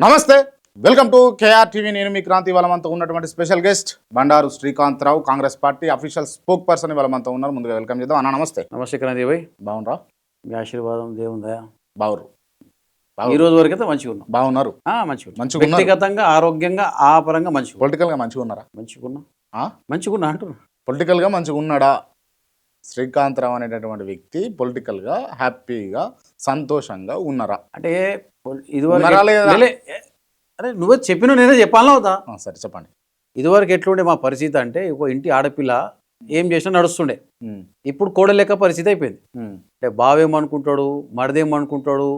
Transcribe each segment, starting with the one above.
నమస్తే, welcome to KR TV. నేను మీ క్రాంతి. ఇవాళ మనతో ఉన్నటువంటి special guest Bandaru Srikantha Rao, Congress party official spoke person ఇవాళ మనతో ఉన్నారు. ముందుగా వెల్కమ్ చేద్దాం. అన్న నమస్తే. నమస్తే క్రాంతి భాయ్, బాగున్నారా? మీ ఆశీర్వాదం దేవుందా? బాగురు. ఈ రోజు వరకు అయితే మంచిగా ఉన్నాం. బాగున్నారు. మంచిగా వ్యక్తిగతంగా, ఆరోగ్యంగా, ఆ పరంగా మంచిగా. పొలిటికల్గా మంచిగా ఉన్నారా? మంచిగా అంటున్నా. పొలిటికల్గా మంచిగా ఉన్నాడా శ్రీకాంతరావు అనేటటువంటి వ్యక్తి? పొలిటికల్గా హ్యాపీగా సంతోషంగా ఉన్నారా? అంటే అరే నువ్వే చెప్పిన నేనే చెప్పాలా అవుతా? సరే చెప్పండి. ఇదివరకు ఎట్లుండే మా పరిస్థితి అంటే, ఒక ఇంటి ఆడపిల్ల ఏం చేసినా నడుస్తుండే. ఇప్పుడు కోడలేక పరిస్థితి అయిపోయింది. అంటే బావేమనుకుంటాడు, మరిదేమనుకుంటాడు,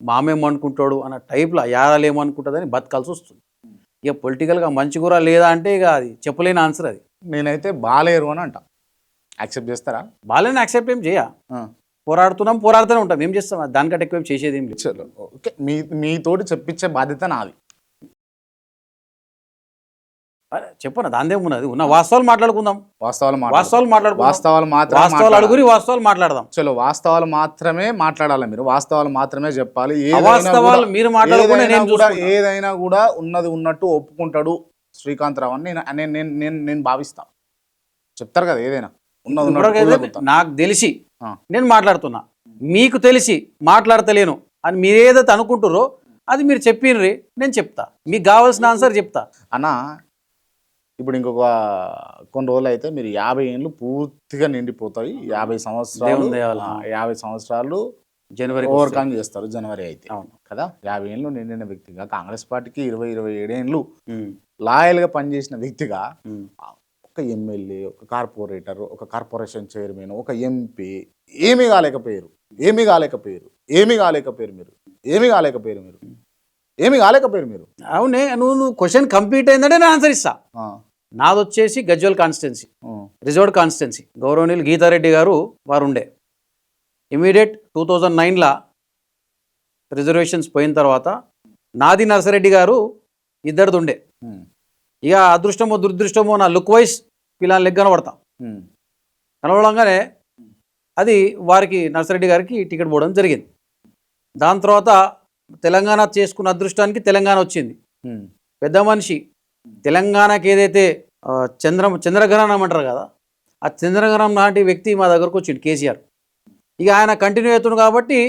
మామేమనుకుంటాడు అన్న టైప్లో యాదాలు ఏమనుకుంటుందని బతకాల్సి వస్తుంది. ఇక పొలిటికల్గా మంచిగురా లేదా అంటే ఇక అది చెప్పలేని ఆన్సర్. అది నేనైతే బాలేరు అని అంట. యాక్సెప్ట్ చేస్తారా? బాలేని యాక్సెప్ట్ ఏం చేయ, పోరాడుతూనే ఉంటాం. ఏం చేస్తాం? దానికంటే ఎక్కువ ఏం చేసేది ఏం లేదు. ఓకే, మీతోటి చెప్పించే బాధ్యత నాది. చెప్పను, దాందేమున్నది. ఉన్న వాస్తవాలు మాట్లాడుకుందాం. వాస్తవాలు మాట్లాడదాం. చలో, వాస్తవాలు మాత్రమే మాట్లాడాలి. మీరు వాస్తవాలు మాత్రమే చెప్పాలి. వాస్తవాలు మీరు ఏదైనా కూడా ఉన్నది ఉన్నట్టు ఒప్పుకుంటాడు శ్రీకాంతరావు అని నేను భావిస్తా. చెప్తారు కదా ఏదైనా నాకు తెలిసి నేను మాట్లాడుతున్నా, మీకు తెలిసి మాట్లాడతలేను అని మీరేదైతే అనుకుంటారో అది మీరు చెప్పినరి, నేను చెప్తా. మీకు కావాల్సిన ఆన్సర్ చెప్తా. అన్నా, ఇప్పుడు ఇంకొక కొన్ని రోజులు అయితే మీరు 50 ఏళ్ళు పూర్తిగా నిండిపోతాయి. 50 సంవత్సరాలు జనవరి ఓవర్కమ్ చేస్తారు. జనవరి అయితే కదా. 50 ఏళ్ళు నిండిన వ్యక్తిగా, కాంగ్రెస్ పార్టీకి 27 ఏళ్ళు లాయల్గా పనిచేసిన వ్యక్తిగా, ఒక ఎమ్మెల్యే, ఒక కార్పొరేటర్, ఒక కార్పొరేషన్ చైర్మన్, ఒక ఎంపీ ఏమీ కాలేకపోయారు మీరు. అవునే, నువ్వు క్వశ్చన్ కంప్లీట్ అయిందంటే నేను ఆన్సర్ ఇస్తా. నాది వచ్చేసి గజ్వల్ కాన్స్టిట్యున్సీ, రిజర్వ్డ్ కాన్స్టిట్యున్సీ. గౌరవనీయులు గీతారెడ్డి గారు వారు ఉండే. ఇమీడియట్ 2009లా రిజర్వేషన్స్ పోయిన తర్వాత నాది నర్సరెడ్డి గారు ఇద్దరిది ఉండే. ఇక అదృష్టమో దురదృష్టమో నా లుక్ వైజ్ పిల్లలు లెగ్ కనబడతాం. కనబడంగానే అది వారికి, నర్సరెడ్డి గారికి టికెట్ పోవడం జరిగింది. దాని తర్వాత తెలంగాణ చేసుకున్న అదృష్టానికి తెలంగాణ వచ్చింది. పెద్ద మనిషి తెలంగాణకి ఏదైతే చంద్రగ్రహణం అంటారు కదా, ఆ చంద్రగ్రహణం లాంటి వ్యక్తి మా దగ్గరకు వచ్చింది కేసీఆర్. ఇక ఆయన కంటిన్యూ అవుతుంది కాబట్టి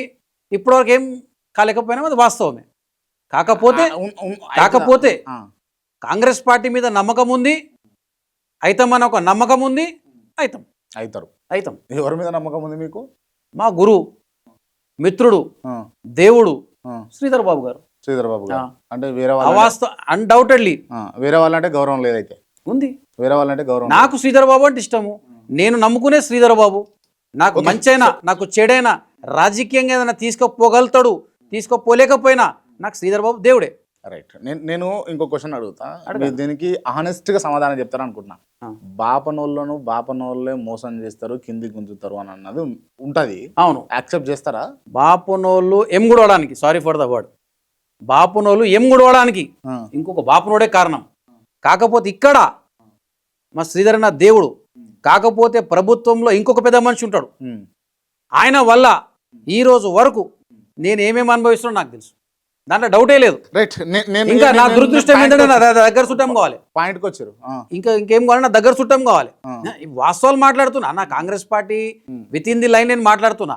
ఇప్పటివరకు ఏం కాలేకపోయినా అది వాస్తవమే. కాకపోతే కాంగ్రెస్ పార్టీ మీద నమ్మకం ఉంది, అయితామని ఒక నమ్మకం ఉంది. అవుతాం. ఎవరి మీద నమ్మకం ఉంది మీకు? మా గురువు, మిత్రుడు, దేవుడు శ్రీధర్ బాబు గారు. అంటే వేరే వాళ్ళు అన్డౌటెడ్లీ వేరే వాళ్ళంటే గౌరవం లేదైతే ఉంది. వేరే వాళ్ళంటే గౌరవం. నాకు శ్రీధర్ బాబు అంటే ఇష్టము. నేను నమ్ముకునే శ్రీధర్ బాబు. నాకు మంచైనా నాకు చెడైనా రాజకీయంగా ఏదైనా తీసుకోపోగలుగుతాడు, తీసుకోపోలేకపోయినా నాకు శ్రీధర్ బాబు దేవుడే. రైట్. నేను ఇంకో క్వశ్చన్ అడుగుతా, దీనికి హానెస్ట్గా సమాధానం చెప్తారు అనుకుంటున్నా. బాపనోళ్ళే మోసం చేస్తారు, కింది గుంజుతారు అని అన్నది ఉంటది. అవును, యాక్సెప్ట్ చేస్తారా? బాపనోళ్ళు గుడవడానికి, సారీ ఫర్ ద వర్డ్, బాపునోళ్ళు గుడవడానికి ఇంకొక బాపునోడే కారణం. కాకపోతే ఇక్కడ మా శ్రీధరన్న దేవుడు. కాకపోతే ప్రభుత్వంలో ఇంకొక పెద్ద మనిషి ఉంటాడు. ఆయన వల్ల ఈ రోజు వరకు నేను ఏమేమి అనుభవిస్తున్నా నాకు తెలుసు. దాంట్లో డౌటే లేదు. రైట్. ఇంకా నా దురదృష్టం ఏంటంటే నా దగ్గర చుట్టం కావాలి. పాయింట్కి వచ్చారు. ఇంకేం కావాలి, నా దగ్గర చుట్టం కావాలి. వాస్తవాలు మాట్లాడుతున్నా. నా Congress party with in the line నేను మాట్లాడుతున్నా.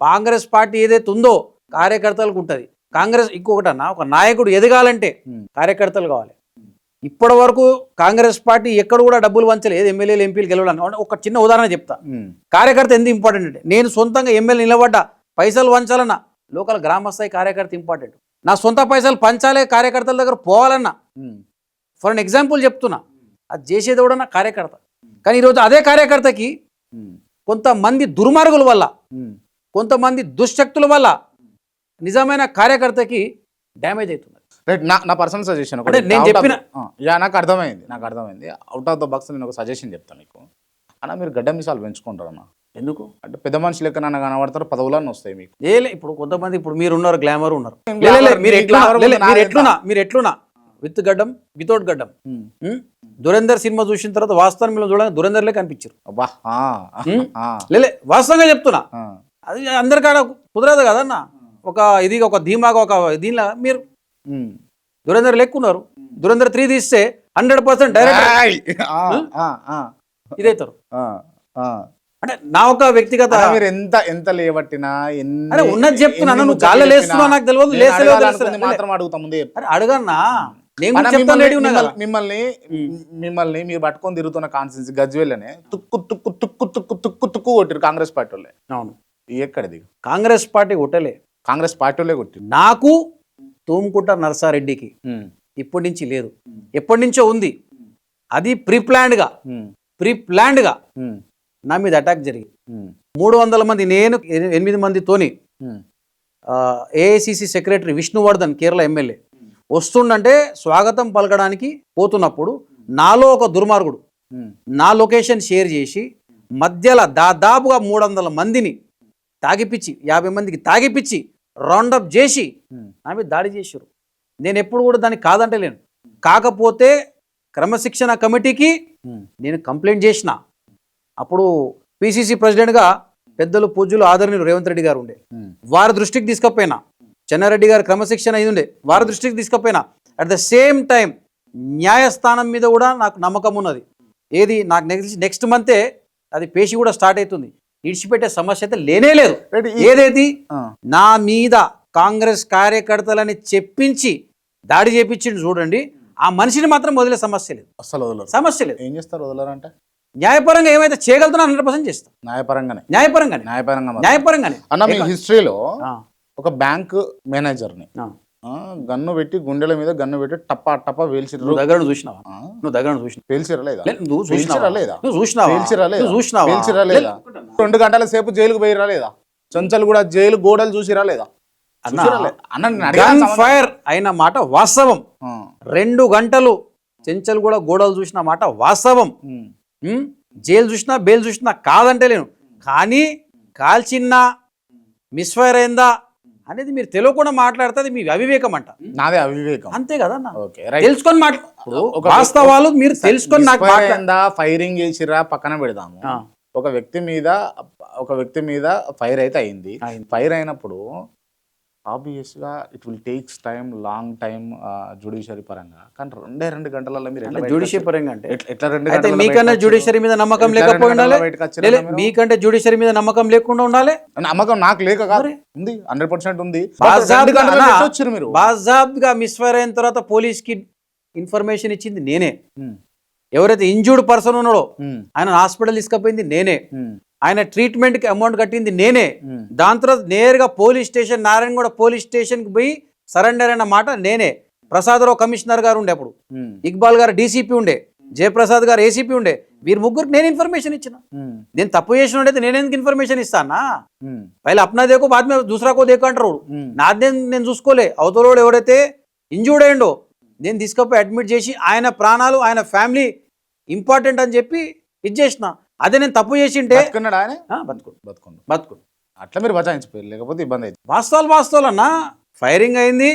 కాంగ్రెస్ పార్టీ ఏదైతే ఉందో కార్యకర్తలకు ఉంటుంది. కాంగ్రెస్ ఇంకొకటన్నా, ఒక నాయకుడు ఎదగాలంటే కార్యకర్తలు కావాలి. ఇప్పటి వరకు కాంగ్రెస్ పార్టీ ఎక్కడ కూడా డబ్బులు వంచలేదు ఎమ్మెల్యేలు ఎంపీలు గెలవడానికి. ఒక చిన్న ఉదాహరణ చెప్తా. కార్యకర్త ఎంత ఇంపార్టెంట్ అంటే, నేను సొంతంగా ఎమ్మెల్యే నిలబడ్డా, పైసలు వంచాలన్నా లోకల్ గ్రామ స్థాయి కార్యకర్త ఇంపార్టెంట్. నా సొంత పైసలు పంచాలే, కార్యకర్తల దగ్గర పోవాలన్నా. ఫర్ అన్ ఎగ్జాంపుల్ చెప్తున్నా, అది చేసేది కూడా నా కార్యకర్త. కానీ ఈరోజు అదే కార్యకర్తకి కొంతమంది దుర్మార్గుల వల్ల, కొంతమంది దుశ్శక్తుల వల్ల నిజమైన కార్యకర్తకి డ్యామేజ్ అవుతుంది. రైట్. నా పర్సనల్ సజెషన్ నేను చెప్పిన నాకు అర్థమైంది. అవుట్ ఆఫ్ ద బాక్స్ నేను ఒక సజెషన్ చెప్తాను మీకు. అన్న, మీరు గడ్డ మిసాలు పెంచుకుంటారు అన్న. ఎందుకు అంటే పెద్ద మనుషులు లెక్క నన్ను కనబడతారు, పదవులన్నీ వస్తాయి మీకు. ఇప్పుడు కొంతమంది, ఇప్పుడు మీరు ఉన్నారు, గ్లామర్ ఉన్నారు. మీరు ఎట్లున్నా విత్ గడ్డం, వితౌట్ గడ్డం. దురేందర్ సినిమా చూసిన తర్వాత వాస్తవం మీరు చూడండి, దురేందర్లే కనిపించారు. వాస్తవంగా చెప్తున్నా. అది అందరికాడ కుదరదు కదన్న. ఒక ధీమాగా ఒక దీనిలా మీరు దురేందర్ లెక్కున్నారు. దురేందర్ 3 తీస్తే 100% డైరెక్ట్ ఇదైతారు. అంటే నా ఒక వ్యక్తిగత మీరు ఎంత లేవట్టినా అరే ఉన్నది చెప్తున్నా, నువ్వు గాల్లో లేస్తున్నావు నాకు తెలియదు, మాత్రం అడుగుతా ముందే అరే అడగన్నా, నేను కూడా చెప్తాను రెడీ ఉన్నా కదా. మిమ్మల్ని మీరు పట్టుకొని తిరుగుతున్న కాన్స్టిట్యూన్సీ గజ్వేల్లోనే తుక్కు తుక్కు తుక్కు తుక్కు తుక్కు తుక్కు కొట్టిరు కాంగ్రెస్ పార్టీ వాళ్ళే. అవును, ఎక్కడిది కాంగ్రెస్ పార్టీ కొట్టలే, కాంగ్రెస్ పార్టీ వాళ్ళే కొట్టిరు. నాకు తూముకుంట నర్సారెడ్డికి ఇప్పటి నుంచి లేదు, ఎప్పటి నుంచో ఉంది. అది ప్రీప్లాన్డ్గా నా మీద అటాక్ జరిగింది. 300 మంది, నేను 8 మందితోని ఏఐసిసి సెక్రటరీ విష్ణువర్ధన్ కేరళ ఎమ్మెల్యే వస్తుండంటే స్వాగతం పలకడానికి పోతున్నప్పుడు నాలో ఒక దుర్మార్గుడు నా లొకేషన్ షేర్ చేసి మధ్యలో దాదాపుగా 300 మందిని తాగిపిచ్చి 50 మందికి తాగిపిచ్చి రౌండప్ చేసి నా మీద దాడి చేశారు. నేను ఎప్పుడు కూడా దాన్ని కాదంటలేను. కాకపోతే క్రమశిక్షణ కమిటీకి నేను కంప్లైంట్ చేసిన. అప్పుడు పిసిసి ప్రెసిడెంట్గా పెద్దలు పూజ్యులు ఆదరణీయులు రేవంత్ రెడ్డి గారు ఉండే, వారి దృష్టికి తీసుకపోయినా. చెన్నారెడ్డి గారు క్రమశిక్షణ ఇది ఉండే, వారి దృష్టికి తీసుకపోయినా. అట్ ద సేమ్ టైం న్యాయస్థానం మీద కూడా నాకు నమ్మకం ఉన్నది. ఏది నాకు నెక్స్ట్ మంతే అది పేషి కూడా స్టార్ట్ అవుతుంది. ఇడిచిపెట్టే సమస్య అయితే లేనే లేదు. ఏదైతే నా మీద కాంగ్రెస్ కార్యకర్తలని చెప్పించి దాడి చేపించింది చూడండి, ఆ మనిషిని మాత్రం వదిలే సమస్య లేదు, అసలు వదలరు. సమస్య లేదు. ఏం చేస్తారు వదలరంటే? న్యాయపరంగా ఏమైతే చేయగలుగుతున్నా 100% చేస్తాం. న్యాయపరంగానే అన్న మీ హిస్టరీలో ఒక బ్యాంక్ మేనేజర్ని గన్ను పెట్టి గుండెల మీద గన్ను పెట్టి టప్పా టప్పా వేల్చిర్రు. నువ్వు దగ్గర చూసినావా? పేల్చిరా లేదా? నువ్వు చూసినావా? 2 గంటల సేపు జైలుకు పోయిరా లేదా? చెంచల్ కూడా జైలు గోడలు చూసిరా లేదా? గన్ ఫైర్ అయిన మాట వాస్తవం. 2 గంటలు చెంచల్ కూడా గోడలు చూసిన మాట వాస్తవం. జైలు చూసినా బెయిల్ చూసినా కాదంటే లేను. కానీ కాల్చిన్నా మిస్ఫైర్ అయిందా అనేది మీరు తెలియకుండా మాట్లాడుతుంది మీ అవివేకం అంట. నాదే అవివేకం, అంతే కదా. తెలుసుకొని మాట్లాడు, వాస్తవాలు మీరు తెలుసుకొని నాకు ఫైరింగ్ చేసిరా పక్కన పెడదాము. ఒక వ్యక్తి మీద ఫైర్ అయితే అయింది. ఫైర్ అయినప్పుడు ఆబ్వియస్ గా it will takes time, long time judiciary పరంగా. కానీ 2 గంటలలో మీరు జ్యుడిషియరీ పరంగా అంటే ఎట్లా 2 గంటలు? మీకన్నా జ్యుడిషియరీ మీద నమ్మకం లేకపోయి ఉండాలి, మీకంటే జ్యుడిషియరీ మీద నమ్మకం లేకుండా ఉండాలి. నమ్మకం నాకు లేక కాదు, ఉంది, 100% ఉంది. బాజాబ్గా మిస్ఫైర్ అయిన తర్వాత పోలీస్ కి ఇన్ఫర్మేషన్ ఇచ్చింది నేనే. ఎవరైతే ఇంజూర్డ్ పర్సన్ ఉన్నాడో ఆయన హాస్పిటల్ తీసుకుపోయింది నేనే. ఆయన ట్రీట్మెంట్ కి అమౌంట్ కట్టింది నేనే. దాని తర్వాత నేరుగా police station, Narayanaguda police station కి పోయి సరెండర్ అయిన మాట నేనే. ప్రసాదరావు కమిషనర్ గారు ఉండే అప్పుడు, ఇక్బాల్ గారు డీసీపీ ఉండే, జయప్రసాద్ గారు ఏసీపీ ఉండే. వీరి ముగ్గురికి నేను ఇన్ఫర్మేషన్ ఇచ్చిన. నేను తప్పు చేసిన అయితే నేను ఎందుకు ఇన్ఫర్మేషన్ ఇస్తానా? పైలు అప్నా దేకో బాద్ మే దూసరా కో దేకో అంటారు. నాదే నేను చూసుకోలే. అవతలోడు ఎవరైతే ఇంజూర్డ్ అయ్యిండో నేను తీసుకుపోయి అడ్మిట్ చేసి ఆయన ప్రాణాలు ఆయన ఫ్యామిలీ ఇంపార్టెంట్ అని చెప్పి ఇది చేసిన. అదే నేను తప్పు చేసింటే బతుకుండు. అట్లా మీరు బచాయించిపోయారు, లేకపోతే ఇబ్బంది అవుతుంది. వాస్తవాలు అన్నా, ఫైరింగ్ అయింది,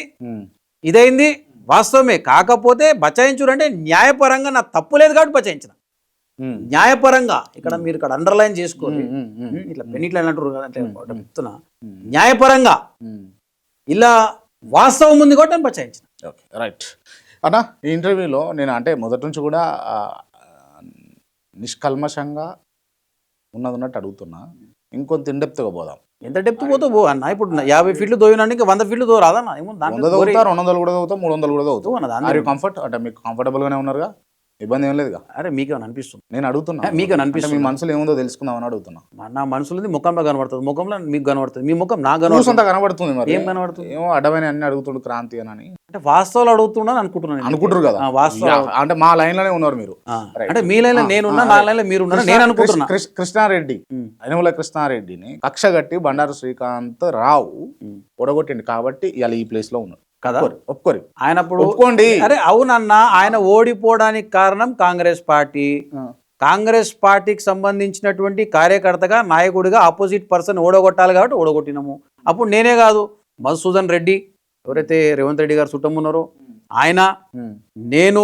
ఇదైంది వాస్తవమే. కాకపోతే బచాయించుడు అంటే న్యాయపరంగా నా తప్పు లేదు కాబట్టి బచాయించిన. న్యాయపరంగా ఇక్కడ మీరు ఇక్కడ అండర్లైన్ చేసుకోండి, ఇట్లా పెన్నిట్లా చెప్తున్నా. న్యాయపరంగా ఇలా వాస్తవం ఉంది కాబట్టి నేను బచాయించిన. ఓకే, రైట్ అన్నా. ఈ ఇంటర్వ్యూలో నేను అంటే మొదటి నుంచి కూడా నిష్కల్మషంగా ఉన్నట్టు అడుగుతున్నా. ఇంకొంత ఇండెప్త్గా పోదాం. ఎంత డెప్త్ పోతావు పో అన్న. ఇప్పుడు 50 ఫీట్లు దోయినానికి 100 ఫీట్లు దో రాదన్న. 100 దోగుతారు, 200 కూడా దోగుతాం, 300 కూడా దోగుతాం. కంఫర్ట్ అంటే మీకు కంఫర్టబుల్గానే ఉన్నారుగా, ఇబ్బంది ఏం లేదుగా? అరే మీకేమైనా అనిపిస్తుంది? నేను అడుగుతున్నా, మీకేమైనా అనిపిస్తుంది? మీ మనసులో ఏముందో తెలుసుకుందామని అడుగుతున్నా. నా మనసులో ముఖంలో కనబడుతుంది, ముఖంలో మీకు కనబడుతుంది, మీ ముఖం నాకు కనబడుతుంది. మరి ఏం కనబడుతుంది? ఏమో అడ్డమైన అన్ని అడుగుతుండు క్రాంతి అని. అంటే వాస్తవాలు అడుగుతున్నాను అనుకుంటున్నారు కదా? వాస్తవాలు అంటే మా లైన్ లోనే ఉన్నారు మీరు. అంటే మీ లైన్ లో నేనున్నా, నా లైన్ లో మీరు నేను అనుకుంటున్నా. కృష్ణారెడ్డి, యనమల కృష్ణారెడ్డిని కక్ష గట్టి బండారు శ్రీకాంత్ రావు ఓడగొట్టిండు కాబట్టి ఇలా ఈ ప్లేస్ లో ఉన్నాడు కదా. ఒప్పుకోరు ఆయన ఒప్పుకోండి. అరే అవునన్నా, ఆయన ఓడిపోవడానికి కారణం కాంగ్రెస్ పార్టీకి సంబంధించినటువంటి కార్యకర్తగా, నాయకుడిగా ఆపోజిట్ పర్సన్ ఓడగొట్టాలి కాబట్టి ఓడగొట్టినాము. అప్పుడు నేనే కాదు, మధుసూదన్ రెడ్డి ఎవరైతే రేవంత్ రెడ్డి గారు చుట్టం ఉన్నారో ఆయన, నేను,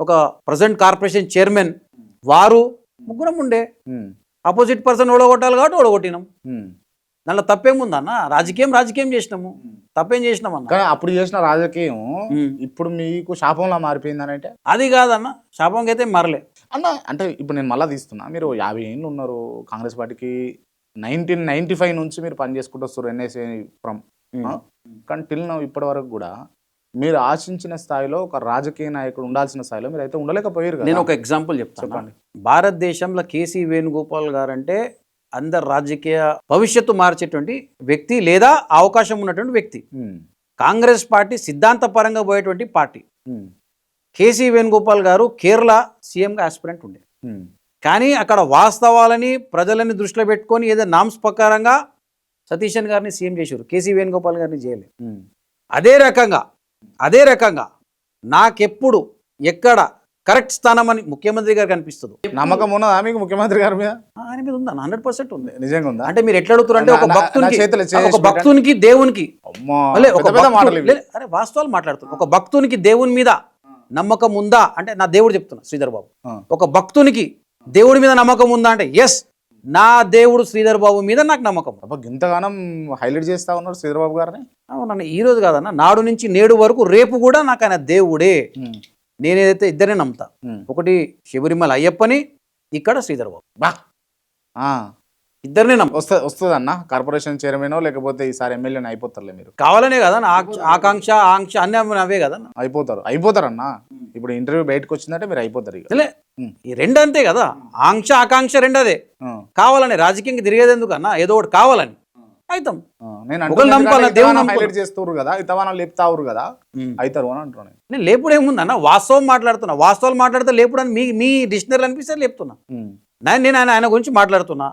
ఒక ప్రెసిడెంట్ కార్పొరేషన్ చైర్మన్, వారు ముగ్గురం ఉండే. ఆపోజిట్ పర్సన్ ఓడగొట్టాలి కాబట్టి ఓడగొట్టినాం. దాంట్లో తప్పేముందన్న? రాజకీయం చేసినాము, తప్పేం చేసినాం అన్న? కానీ అప్పుడు చేసిన రాజకీయం ఇప్పుడు మీకు శాపంలా మారిపోయిందని అంటే అది కాదన్న, శాపంకి అయితే మారలే అన్న. అంటే ఇప్పుడు నేను మళ్ళీ తీస్తున్నా, మీరు 50 ఏళ్ళు ఉన్నారు కాంగ్రెస్ పార్టీకి. 1995 నుంచి మీరు పని చేసుకుంటూ వస్తారు ఎన్ఎస్ఏ ఫ్రమ్. కానీ టిల్ నౌ ఇప్పటి వరకు కూడా మీరు ఆశించిన స్థాయిలో ఒక రాజకీయ నాయకుడు ఉండాల్సిన స్థాయిలో మీరు అయితే ఉండలేకపోయారు కదా. నేను ఒక ఎగ్జాంపుల్ చెప్తాను. చెప్పండి. భారతదేశంలో కేసీ వేణుగోపాల్ గారు అంటే అందరు రాజకీయ భవిష్యత్తు మార్చేటువంటి వ్యక్తి లేదా అవకాశం ఉన్నటువంటి వ్యక్తి. కాంగ్రెస్ పార్టీ సిద్ధాంతపరంగా పోయేటువంటి పార్టీ. కేసీ వేణుగోపాల్ గారు కేరళ సీఎంగా ఆస్పిరెంట్ ఉండే, కానీ అక్కడ వాస్తవాలని ప్రజలని దృష్టిలో పెట్టుకొని ఏదో నామ్స్ ప్రకారంగా సతీశన్ గారిని సీఎం చేశారు, కేసీ వేణుగోపాల్ గారిని చేయలేదు. అదే రకంగా నాకెప్పుడు ఎక్కడ కరెక్ట్ స్థానం అని ముఖ్యమంత్రి గారికి అనిపిస్తుంది. నమ్మకం ఉన్నదా మీకు ముఖ్యమంత్రి గారి మీద? ఆయన మీద ఉందా? 100% ఉంది. నిజంగా ఉందా? అంటే మీరు ఎట్లా అడుగుతారు అంటే ఒక భక్తునికి దేవునికి అరే వాస్తవాలు మాట్లాడుతున్నారు. ఒక భక్తునికి దేవుని మీద నమ్మకం ఉందా అంటే నా దేవుడు చెప్తున్నా శ్రీధర్ బాబు. ఒక భక్తునికి దేవుడి మీద నమ్మకం ఉందా అంటే ఎస్, నా దేవుడు శ్రీధర్ బాబు మీద నాకు నమ్మకం. ఇంతగానం హైలైట్ చేస్తా ఉన్నారు శ్రీధర్ బాబు గారిని. అవునన్న, ఈ రోజు కాదన్న, నాడు నుంచి నేడు వరకు రేపు కూడా నాకు ఆయన దేవుడే. నేనేదైతే ఇద్దరే నమ్ముతా, ఒకటి శబరిమల అయ్యప్పని, ఇక్కడ శ్రీధర్ బాబు, ఇద్దరినే వస్తుంది అన్న. కార్పొరేషన్ చైర్మన్ లేకపోతే ఈసారి ఎమ్మెల్యేని అయిపోతారులే మీరు. కావాలనే కదా ఆకాంక్ష అన్ని అవే కదా అయిపోతారు అన్న. ఇప్పుడు ఇంటర్వ్యూ బయటకు వచ్చిందంటే మీరు అయిపోతారు. ఈ రెండు అంతే కదా, ఆకాంక్ష రెండు అదే. కావాలని రాజకీయంగా తిరిగేది ఎందుకు అన్న? ఏదో ఒకటి కావాలని అవుతాం. హైలైట్ చేస్తారు కదా, ఇతవానం లేపుతారు కదా, అవుతారు అని అంటున్నాను నేను. లేపుడు ఏముందన్న, వాస్తవం మాట్లాడుతున్నా. వాస్తవాలు మాట్లాడితే లేపుడు అని మీ డిక్షనరీ అనిపిస్తే లేపుతున్నా. నేను ఆయన గురించి మాట్లాడుతున్నా,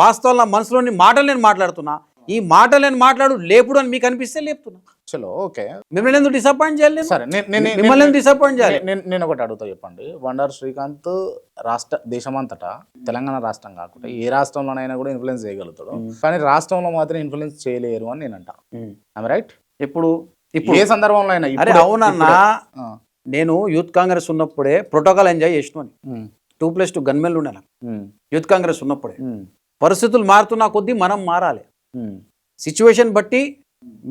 వాస్తవాలు నా మనసులోని మాటలు నేను మాట్లాడుతున్నా. ఈ మాటలు నేను మాట్లాడు లేపుడు అని మీకు అనిపిస్తే లేపుతున్నా. చలో ఓకే, మిమ్మల్ని ఎందుకు డిసప్పాయింట్ చేయాలి? సరే, మిమ్మల్ని ఎందుకు డిసప్పాయింట్ చేయాలి? నేను ఒకటి అడుగుతా, చెప్పండి. బండారు శ్రీకాంత్ దేశమంతటా, తెలంగాణ రాష్ట్రం కాకుండా ఏ రాష్ట్రంలోనైనా కూడా ఇన్ఫ్లుయెన్స్ చేయగలుగుతాడు, కానీ రాష్ట్రంలో మాత్రం ఇన్ఫ్లుయెన్స్ చేయలేరు అని నేను అంటా. రైట్? ఇప్పుడు ఏ సందర్భంలో అయినా. అరే అవునన్నా, నేను యూత్ కాంగ్రెస్ ఉన్నప్పుడే ప్రోటోకాల్ ఎంజాయ్ చేసిన 2+2 గన్మెన్లు ఉండే నాకు యూత్ కాంగ్రెస్ ఉన్నప్పుడే. పరిస్థితులు మారుతున్నా కొద్దీ మనం మారాలి, సిచ్యువేషన్ బట్టి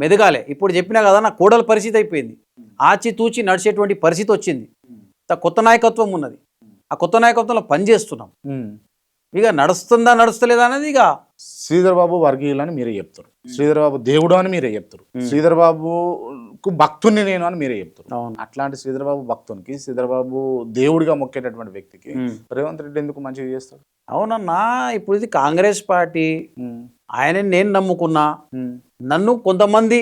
మెదగాలి. ఇప్పుడు చెప్పినా కదా, నా కోడల పరిస్థితి అయిపోయింది, ఆచితూచి నడిచేటువంటి పరిస్థితి వచ్చింది. కొత్త నాయకత్వం ఉన్నది, ఆ కొత్త నాయకత్వంలో పనిచేస్తున్నాం. ఇక నడుస్తలేదా అనేది ఇక శ్రీధర్ బాబు వర్గీయులని మీరే చెప్తారు, శ్రీధర్ బాబు దేవుడు అని మీరే చెప్తారు, శ్రీధర్ బాబుకు భక్తుని నేను అని మీరే చెప్తారు. అట్లాంటి శ్రీధర్ బాబు భక్తునికి, శ్రీధర్ బాబు దేవుడిగా మొక్కేటటువంటి వ్యక్తికి రేవంత్ రెడ్డి ఎందుకు మంచిగా చేస్తాడు? అవునన్నా, ఇప్పుడు ఇది కాంగ్రెస్ పార్టీ, ఆయన నేను నమ్ముకున్నా, నన్ను కొంతమంది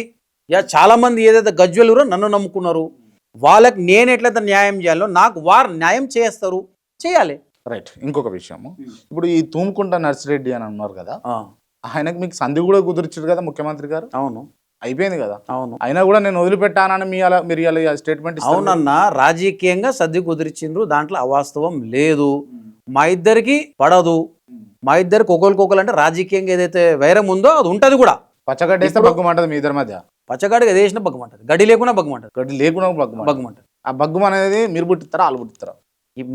చాలా మంది ఏదైతే గజ్వెలురో నన్ను నమ్ముకున్నారు, వాళ్ళకి నేను ఎట్లయితే న్యాయం చేయాలో నాకు వారు న్యాయం చేస్తారు, చేయాలి. రైట్. ఇంకొక విషయము, ఇప్పుడు ఈ తూముకుంట నర్సిరెడ్డి అని అన్నారు కదా, ఆయనకు మీకు సంధి కూడా కుదిర్చారు కదా ముఖ్యమంత్రి గారు. అవును, అయిపోయింది కదా. అవును, అయినా కూడా నేను వదిలిపెట్టానని మీరు ఇలా స్టేట్మెంట్. అవునన్నా, రాజకీయంగా సర్ది కుదిర్చిండ్రు, దాంట్లో అవాస్తవం లేదు. మా ఇద్దరికి పడదు, మా ఇద్దరికి ఒకరికొకరు అంటే రాజకీయంగా ఏదైతే వైరం ఉందో అది ఉంటది కూడా. పచ్చగడ్డేస్తే బగ్గుమంటది మీ ఇద్దరి మధ్య, పచ్చగడ్డగా వేసిన బగ్గుమంటది, గడ్డి లేకుండా బగ్గుమంటది, గడ్డి లేకుండా బగ్గుమంటది. ఆ బగ్గుమ అనేది మీరు పుట్టిస్తారా వాళ్ళు పుట్టిస్తారా?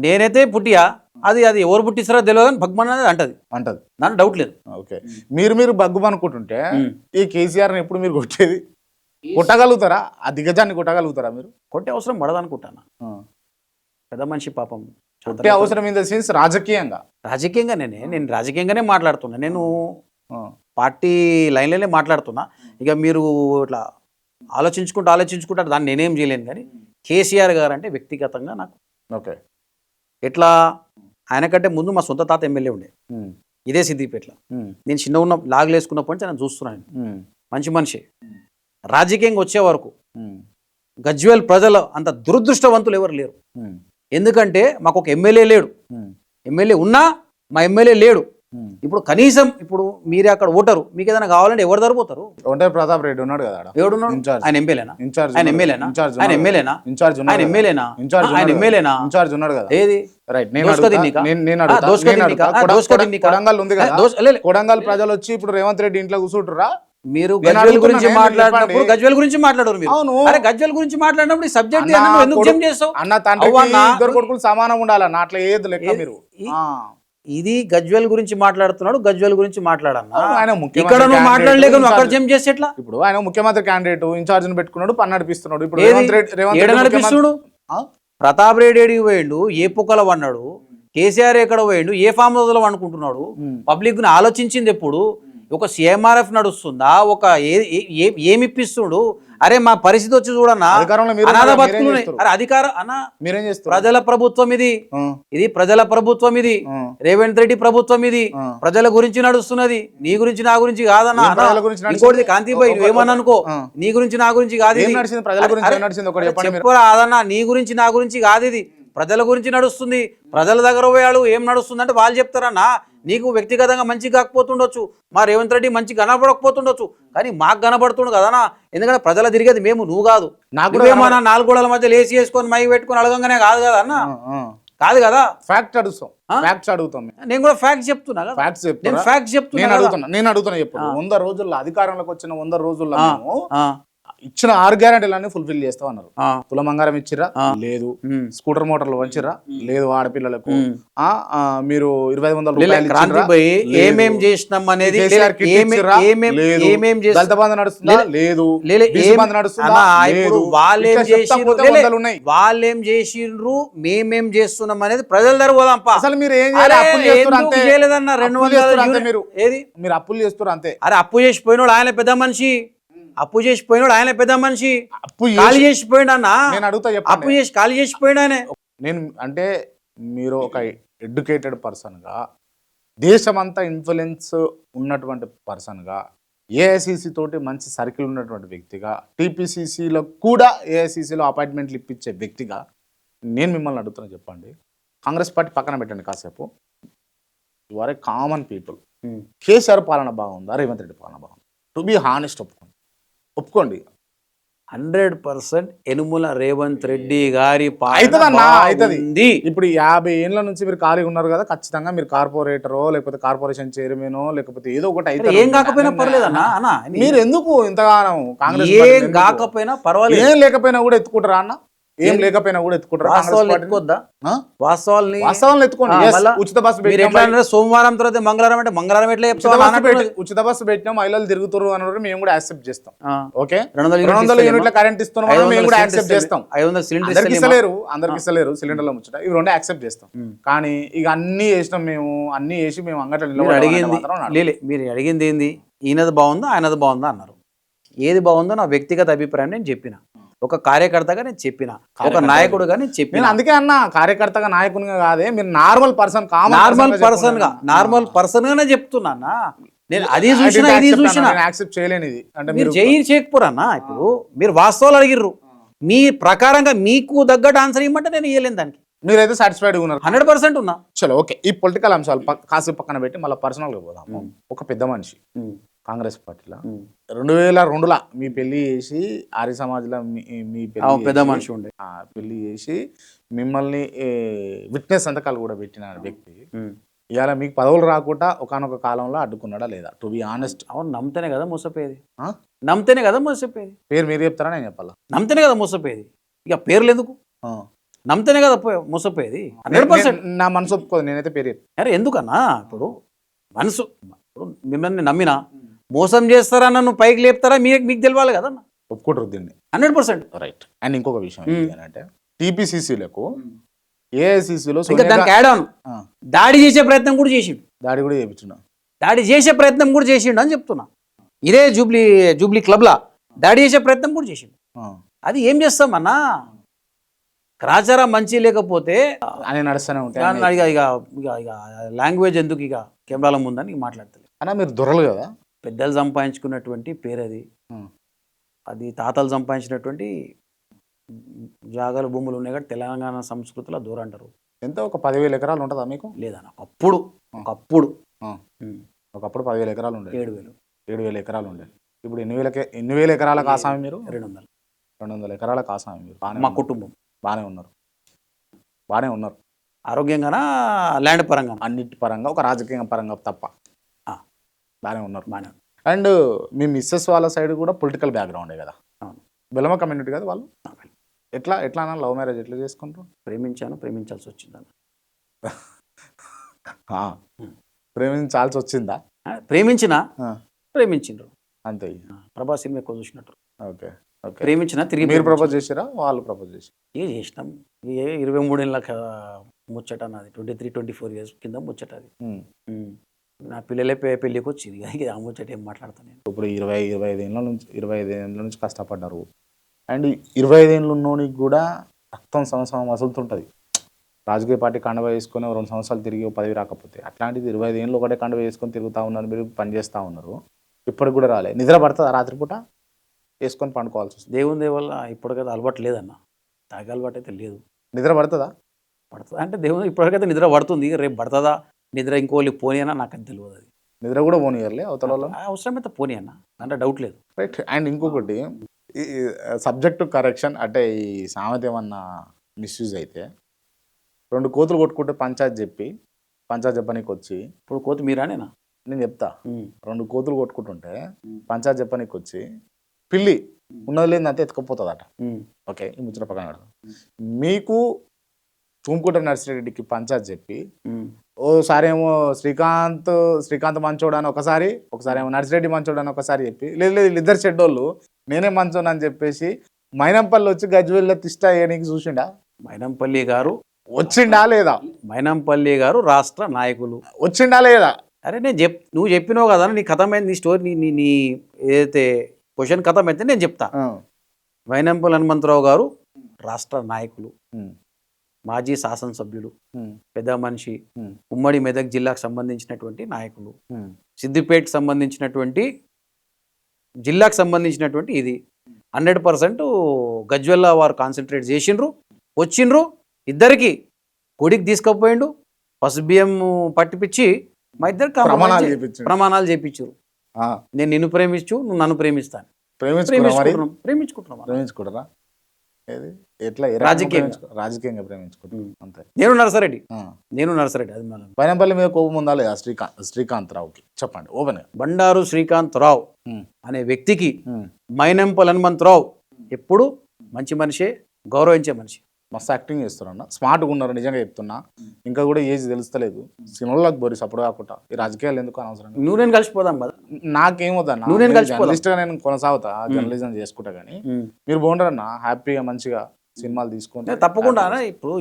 నేనైతే పుట్టియా, అది ఎవరు పుట్టిస్తారో తెలియదు, కానీ బగ్గుమన్ అనేది అంటది, దాని డౌట్ లేదు. ఓకే, మీరు బగ్గుమ అనుకుంటుంటే ఈ కేసీఆర్ని ఎప్పుడు మీరు కొట్టేది? కొట్టగలుగుతారా? ఆ దిగ్గజాన్ని కొట్టగలుగుతారా మీరు? కొట్టే అవసరం పడదనుకుంటాను. పెద్ద మనిషి పాపం కొట్టే అవసరం ఇన్ ద సెన్స్ రాజకీయంగా నేను రాజకీయంగానే మాట్లాడుతున్నా, నేను పార్టీ లైన్లోనే మాట్లాడుతున్నా. ఇక మీరు ఇట్లా ఆలోచించుకుంటా దాన్ని నేనేం చేయలేను, కానీ కేసీఆర్ గారు అంటే వ్యక్తిగతంగా నాకు ఓకే. ఎట్లా, ఆయన కంటే ముందు మా సొంత తాత ఎమ్మెల్యే ఉండే ఇదే సిద్దిపేటలో. నేను చిన్న ఉన్న లాగులు వేసుకున్నప్పటి నుంచి నేను చూస్తున్నాను, మంచి మనిషి. రాజకీయంగా వచ్చే వరకు గజ్వేల్ ప్రజలు అంత దురదృష్టవంతులు ఎవరు లేరు. ఎందుకంటే మాకు ఒక ఎమ్మెల్యే లేడు, ఎమ్మెల్యే ఉన్నా మా ఎమ్మెల్యే లేడు. ఇప్పుడు కనీసం ఇప్పుడు మీరే అక్కడ ఓటరు, మీకు ఏదైనా కావాలంటే ఎవరు దొరిపోతారు? ఒంటరి ప్రతాప్ రెడ్డి ఉన్నాడు కదా, ఆయన ఎమ్మెల్యేనా? ఉన్నాడు కదా. ఏది కొడంగల్ ప్రజలు వచ్చి ఇప్పుడు రేవంత్ రెడ్డి ఇంట్లో కూర్చుంటురా? మీరు గజ్వేల్ గురించి మాట్లాడినప్పుడు గజ్వేల్ గురించి మాట్లాడరు మీరు. అరే గజ్వేల్ గురించి మాట్లాడినప్పుడు సబ్జెక్ట్ ఎందుకు జంప్ చేస్తావు? అన్న తండ్రి ఇద్దరు కొడుకులు సమానం ఉండాలన్న, అట్లా ఏది లెక్క మీరు ఇది గజ్వెల్ గురించి మాట్లాడుతున్నాడు, గజ్వెల్ గురించి మాట్లాడన్నా. ఆయన ముఖ్యమంత్రి ఇక్కడ నువ్వు candidate, మాట్లాడలేక నువ్వు అక్కడ ఇన్ఛార్జ్ జంప్ చేసి ఎట్లా? ఇప్పుడు ఆయన ముఖ్యమంత్రి క్యాండిడేట్ ఇన్ఛార్జ్ పెట్టుకున్నాడు, పని నడిపిస్తున్నాడు. ఇప్పుడు ఏది? రేవంత్ ఏడ రెడ్డి నడిపిస్తుడు? ఆ? ప్రతాప్ రెడ్డి ఏడికి పోయిండు, ఏ పుక్కల పన్నాడు, కేసీఆర్ ఎక్కడ పోయిండు, ఏ ఫామ్ హౌస్ లో అనుకుంటున్నాడు? పబ్లిక్ ని ఆలోచించింది ఎప్పుడు? ఒక సిఎంఆర్ఎఫ్ నడుస్తుందా, ఒక ఏమి ఇప్పిస్తుడు? అరే మా పరిస్థితి వచ్చి చూడన్నా, అధికారంలో మీరు అనాథ మీరేం బతుకులు చేస్తారు? అరే అధికారం అన్నా, మీరేం చేస్తారు? ప్రజల ప్రభుత్వం ఇది, ఆ, ఇది ప్రజల ప్రభుత్వం ఇది, ఆ, రేవంత్ రెడ్డి ప్రభుత్వం ఇది, ఆ. ప్రజల గురించి నడుస్తున్నది, నీ గురించి నా గురించి కాదన్నా. ఏం ప్రజల గురించి నడిచింది? ఇంకోటి కాంతిబాయ్ నువ్వేమన్నా అనుకో, ఆ. నీ గురించి నా గురించి కాదు ఏం ఇది. నడిచింది? ప్రజల గురించి ఏం నడిచింది? ఒకటి చెప్పండి మీరు. చెప్పురా అదన్నా, నీ గురించి నా గురించి కాదు ఇది, ప్రజల గురించి నడుస్తుంది. ప్రజల దగ్గర పోయాడు ఏం నడుస్తుంది అంటే వాళ్ళు చెప్తారన్నా. నీకు వ్యక్తిగతంగా మంచి కాకపోతుండొచ్చు, మా రేవంత్ రెడ్డి మంచి కనబడకపోతుండొచ్చు, కానీ మాకు కనబడుతుండు కదనా. ఎందుకంటే ప్రజల తిరిగేది మేము, నువ్వు కాదు. నాకు కూడా నువ్వేమన్నా నాలుగు గోడల మధ్య లేచి వేసుకొని మై పెట్టుకొని అడగంగానే కాదు కదా అన్న, కాదు కదా. ఫ్యాక్ట్ అడుగుతాం, ఫ్యాక్ట్స్ అడుగుతాం మేము. నేను కూడా ఫ్యాక్ట్ చెప్తున్నా కదా, ఫ్యాక్ట్స్ నేను చెప్తారా? ఫ్యాక్ట్ చెప్తున్నా నేను కదా. అడుగుతున్నా, నేను అడుగుతున్నా చెప్పు. 100 రోజుల్లో అధికారంలోకి వచ్చిన 100 రోజుల్లో ఆ, మేము ఆ, ఇచ్చిన 6 గ్యారెంటీలన్నీ ఫుల్ఫిల్ చేస్తాం అన్నారు. ఆ, తులం బంగారం ఇచ్చిరా? లేదు. ఉమ్. స్కూటర్ మోటార్లు వంచిరా? లేదు. ఆడపిల్లలకు ఉమ్. మీరు 2500 లే, రూపాయలు క్రాంతి ఇచ్చిర్రా? భయ్, లేదు. ఏమేం చేసినాం అనేది కేసీఆర్ కిట్ ఇచ్చిర్రా? లేదు. ఏమేం దళిత బంధు నడుస్తుందా? లేదు. బీసీ బంధు నడుస్తుందా? ఇప్పుడు లేదు. వాళ్ళేం ఇట్లా చెప్తా చేసిండ్రు, పోతే లే, లే, వందలు ఉన్నాయి. వాళ్ళేం చేసిండ్రు, మేమేం చేస్తున్నాం అనేది ప్రజల దగ్గర పోదాంపా. అసలు మీరు ఏం చేయాలి? అప్పులు చేస్తున్నారు అంతే. చేయలేదన్న అప్పులు చేస్తున్నారు అంతే మీరు. ఏది? మీరు అప్పులు చేస్తున్నారు అంతే. అరే అప్పు చేసి పోయినోడు ఆయన పెద్ద మనిషి, అప్పు చేసి పోయినోడు ఆయన పెద్ద మనిషి. అప్పు ఖాళీ చేసిపోయిండు అన్న, నేను అడుగుతా అప్పు చెప్పండి. చేసి ఖాళీ చేసిపోయాడు ఆయన. నేను అంటే మీరు ఒక ఎడ్యుకేటెడ్ పర్సన్గా, దేశమంతా ఇన్ఫ్లుయెన్స్ ఉన్నటువంటి పర్సన్గా, ఏఐసిసి తోటి మంచి సర్కిల్ ఉన్నటువంటి వ్యక్తిగా, టీపీసీసీలో కూడా ఏఐసిసిలో అపాయింట్మెంట్లు ఇప్పించే వ్యక్తిగా నేను మిమ్మల్ని అడుగుతున్నా చెప్పండి. కాంగ్రెస్ పార్టీ పక్కన పెట్టండి కాసేపు. You are a common people. KCR పాలన బాగుందా, రేవంత్ రెడ్డి పాలన బాగుందా? టు బీ హానెస్ట్ ఒప్పుకోండి. 100% యనుమల రేవంత్ రెడ్డి గారి అవుతుందన్నా, అవుతుంది. బాగుంది. ఇప్పుడు 50 ఏళ్ళ నుంచి మీరు ఖాళీగా ఉన్నారు కదా, ఖచ్చితంగా మీరు కార్పొరేటరో లేకపోతే కార్పొరేషన్ చైర్మనో లేకపోతే ఏదో ఒకటి అరే అవుతారు. ఏం కాకపోయినా పర్లేదన్నా అన్న, మీరు ఎందుకు ఇంతగానం కాంగ్రెస్ ఏం పార్టీని ఎందుకు? కాకపోయినా పర్వాలేదు. ఏం లేకపోయినా కూడా ఎత్తుకుంటారా అన్న? ఏం లేకపోయినా కూడా ఎత్తుకుంటారా కాంగ్రెస్ వాస్తవాలు పార్టీని? ఎత్తుకోద్దా? ఆ? వాస్తవాల్ని వాస్తవాలను ఎత్తుకోండి. ఆ, Yes, మళ్ళా ఉచిత బస్సు మీరు పెట్టినాం, ఎట్లా అన్నారు? సోమవారం తర్వాత మంగళవారం అంటే మంగళవారం ఎట్లా చెప్తావు? ఉచిత బస్సు పెట్టినాం, మహిళలు తిరుగుతారు అని మేము కూడా యాక్సెప్ట్ చేస్తాం. ఓకే, 200 200 యూనిట్ల కరెంట్ ఇస్తున్నాం, మేము కూడా యాక్సెప్ట్ చేస్తాం. 500 సిలిండర్ అందరికి ఇస్తలేరు, అందరికి ఇస్తలేరు సిలిండర్ల ముచ్చట. ఇవి రెండు యాక్సెప్ట్ చేస్తాం. కానీ ఇక అన్ని చేసినాం మేము, అన్ని చేసి మేము అంగట్లో మీరు అడిగింది లేలే, మీరు అడిగింది ఏంది? ఈయనది బాగుందా ఆయనది బాగుందా అన్నారు. ఏది బాగుందో నా వ్యక్తిగత అభిప్రాయం నేను చెప్పిన, ఒక కార్యకర్తగా నేను చెప్పిన, ఒక నాయకుడుగా నేను చెప్పిన. నేను అందుకే అన్న, కార్యకర్తగా నాయకునిగా కాదే, మీరు నార్మల్ పర్సన్, నార్మల్ పర్సన్ గానే చెప్తున్నా. నేను అది చూసినా ఇది చూసినా యాక్సెప్ట్ చేయలేని ఇది అంటే మీరు చేయకపోరన్నా. ఇప్పుడు మీరు వాస్తవాలు అడిగిర్రు, మీ ప్రకారంగా మీకు తగ్గట్టు ఆన్సర్ ఇవ్వమంటే నేను ఇవ్వలేను దానికి. మీరైతే సాటిస్ఫైడ్ ఉన్నారు? 100% ఉన్నా. చలో ఓకే, ఈ పొలిటికల్ అంశాలు కాసేపు పక్కన పెట్టి మళ్ళీ పర్సనల్గా పోదాము. ఒక పెద్ద మనిషి కాంగ్రెస్ పార్టీలో 2002లో మీ పెళ్లి చేసి, ఆర్య సమాజ్లో మీ పెద్ద మనిషి ఉండే పెళ్లి చేసి మిమ్మల్ని విట్నెస్ సంతకాలు కూడా పెట్టిన వ్యక్తి ఇవాళ మీకు పదవులు రాకుండా ఒకానొక కాలంలో అడ్డుకున్నాడా లేదా? To be honest. అవును, నమ్మితేనే కదా మోసపోయేది. నమ్మితేనే కదా మోసపోయేది. పేరు మీరు చెప్తారా నేను చెప్పాలా? నమ్మితేనే కదా మోసపోయేది. ఇక పేర్లు ఎందుకు? నమ్మితేనే కదా మోసపోయేది. 100% నా మనసు ఒప్పుకోదు, నేనైతే పేరు చెప్తాను. అరే ఎందుకన్నా, ఇప్పుడు మనసు, ఇప్పుడు మిమ్మల్ని నమ్మినా మోసం చేస్తారా, నన్ను పైకి లేపుతారా, మీకు తెలియాలి కదన్నా. ఒప్పుకుంటారు దీన్ని 100%. రైట్. అండ్ ఇంకొక విషయం ఏంటంటే టీపీసీసీలకు ఏఐసీసీలో ఇంకా దానికి యాడ్ ఆన్ దాడి చేసే ప్రయత్నం కూడా చేసిండు. దాడి కూడా చేయించున్నా, దాడి చేసే ప్రయత్నం కూడా చేసిండు అని చెప్తున్నా. ఇదే జూబ్లీ క్లబ్లా దాడి చేసే ప్రయత్నం కూడా చేసిండు. అది ఏం చేస్తామన్నా, గ్రాచారం మంచి లేకపోతే అని నడుస్తూనే ఉంటాయి. ఇక లాంగ్వేజ్ ఎందుకు ఇక కెమెరాల ముందని మాట్లాడతలేదు అన్నా. మీరు దొరలు కదా, పెద్దలు సంపాదించుకున్నటువంటి పేరు అది. అది తాతలు సంపాదించినటువంటి జాగాలు భూములు ఉన్నాయి కాబట్టి తెలంగాణ సంస్కృతిలో దూరం అంటారు. ఎంత ఒక 10,000 ఎకరాలు ఉంటుందా మీకు? లేదన్న, ఒకప్పుడు ఒకప్పుడు 10,000 ఎకరాలు ఉండే, 7,000 ఎకరాలు ఉండే. ఇప్పుడు ఎన్ని వేల ఎకరాలకు ఆసామి మీరు? 200 ఎకరాలకు ఆసామి మీరు. మా కుటుంబం బాగానే ఉన్నారు. ఆరోగ్యంగానా, ల్యాండ్ పరంగా, అన్నిటి పరంగా, ఒక రాజకీయ పరంగా తప్ప బాగానే ఉన్నారు. బాగానే. అండ్ మీ మిస్సెస్ వాళ్ళ సైడ్ కూడా పొలిటికల్ బ్యాక్గ్రౌండే కదా, బెలమ కమ్యూనిటీ కదా వాళ్ళు. ఎట్లా అన్న లవ్ మ్యారేజ్ ఎట్లా చేసుకుంటారు? ప్రేమించాల్సి వచ్చిందన్న. ఆ. ప్రేమించాల్సి వచ్చిందా? ప్రేమించినా ఆ, ప్రేమించిండ్రు. అంతే. ప్రభాస్ సినిమా ఎక్కువ చూసినట్టు. Okay okay. ప్రేమించిన తిరిగి మీరు ప్రపోజ్ చేసారా వాళ్ళు ప్రపోజ్ చేసారు? ఏ చేసినాం. 23 ఏళ్ళ ముచ్చట నాది, 23-24 ఇయర్స్ కింద ముచ్చట అది. నా పిల్లలే పెళ్ళికి వచ్చింది, ఇక ఆ ముచ్చట ఏం మాట్లాడతాను నేను. ఇప్పుడు 25 ఏళ్ళ నుంచి కష్టపడ్డారు. అండ్ 25 ఏళ్ళు ఉన్నోనికి కూడా రక్తం సంవత్సరం వసులుతుంటుంది. రాజకీయ పార్టీ కండవ వేసుకొని 2 సంవత్సరాలు తిరిగి పదవి రాకపోతే, అట్లాంటిది 25 ఏళ్ళు ఒకటే కండవ వేసుకొని తిరుగుతూ ఉన్నారు, మీరు పనిచేస్తూ ఉన్నారు, ఇప్పటికి కూడా రాలే. నిద్ర పడుతుందా రాత్రిపూట? వేసుకొని పండుకోవాల్సి వస్తుంది. దేవుని దేవల్ల ఇప్పటికైతే అలవాటు లేదన్న, తాగే అలవాటు అయితే లేదు. నిద్ర పడుతుందా? పడుతుంది అంటే దేవుని ఇప్పటికైతే నిద్ర పడుతుంది, రేపు పడుతుందా నిద్ర ఇంకోళ్ళు పోనీ అన్నా నాకు అది తెలియదు. అది నిద్ర కూడా పోనీయర్లే అవతల వాళ్ళు. అవసరమైతే పోనీ అన్న, అంటే డౌట్ లేదు. రైట్. అండ్ ఇంకొకటి, ఈ సబ్జెక్టు కరెక్షన్ అంటే ఈ సామెత ఏమన్నా మిస్యూజ్ అయితే, 2 కోతులు కొట్టుకుంటే పంచాయత్ చెప్పనీకి వచ్చి, ఇప్పుడు కోతి మీరానేనా? నేను చెప్తా, 2 కోతులు కొట్టుకుంటుంటే పంచాయత్ చెప్పనీకి వచ్చి పిల్లి ఉన్నది లేదు అంతే ఎత్తుకపోతుందట. ఓకే, ఈ ముచ్చట పక్కన పెడదాం. మీకు తుమ్ముకుంట నర్సిరెడ్డికి పంచాయత్ చెప్పి, ఓసారి ఏమో శ్రీకాంత్ మంచోడు అని ఒకసారి ఏమో నర్సిరెడ్డి మంచోడు అని ఒకసారి చెప్పి, లేదు వీళ్ళిద్దరు చెడ్డోళ్ళు నేనే మంచోడు అని చెప్పేసి మైనంపల్లి వచ్చి గజ్వేల్లో తిష్ట అయ్యడానికి చూసిండా? మైనంపల్లి గారు వచ్చిండా లేదా? మైనంపల్లి గారు రాష్ట్ర నాయకులు వచ్చిండా లేదా? అరే నువ్వు చెప్పినావు కదా, నీ కథమైంది, నీ స్టోరీ, నీ ఏదైతే క్వశ్చన్ కథమైతే నేను చెప్తా. మైనంపల్లి హనుమంతరావు గారు రాష్ట్ర నాయకులు, మాజీ శాసనసభ్యులు, పెద్ద మనిషి, ఉమ్మడి మెదక్ జిల్లాకు సంబంధించినటువంటి నాయకులు, సిద్దిపేటకు సంబంధించినటువంటి జిల్లాకు సంబంధించినటువంటి ఇది 100% గజ్వెల్ల వారు కాన్సన్ట్రేట్ చేసిండ్రు, వచ్చిండ్రు. ఇద్దరికి గుడికి తీసుకుపోయిండు, పసుపు బియ్యం పట్టిపిచ్చి మా ఇద్దరు ప్రమాణాలు చేయించారు. నేను నిన్ను ప్రేమించు, నువ్వు నన్ను ప్రేమిస్తాను. ప్రేమించుకుంటారా? రాజకీయంగా ప్రేమించుకుంటారు అంతే. నేను నరసరెడ్డి అది మైనంపల్లి మీద కోపం ఉందా లేదా శ్రీకాంత్ రావుకి? చెప్పండి ఓపెన్. బండారు శ్రీకాంత్ రావు అనే వ్యక్తికి మైనంపల్లి హనుమంతరావు ఎప్పుడు మంచి మనిషే, గౌరవించే మనిషి. మస్తు యాక్టింగ్ చేస్తారన్న, స్మార్ట్గా ఉన్నారు, నిజంగా చెప్తున్నా. ఇంకా కూడా ఏజ్ తెలుస్తలేదు, సినిమాలకు బోరి సపోర్ట్ కాకుండా ఈ రాజకీయాలు ఎందుకు అనవసరం. నువ్వు నేను కలిసిపోదాం కదా, నాకేమవుతాను, జర్నలిస్ట్గా నేను కొనసాగుతా, జర్నలిజం చేసుకుంటా. కానీ మీరు బాగుంటారన్న, హ్యాపీగా మంచిగా సినిమాలు తీసుకుంటే తప్పకుండా. ఇప్పుడు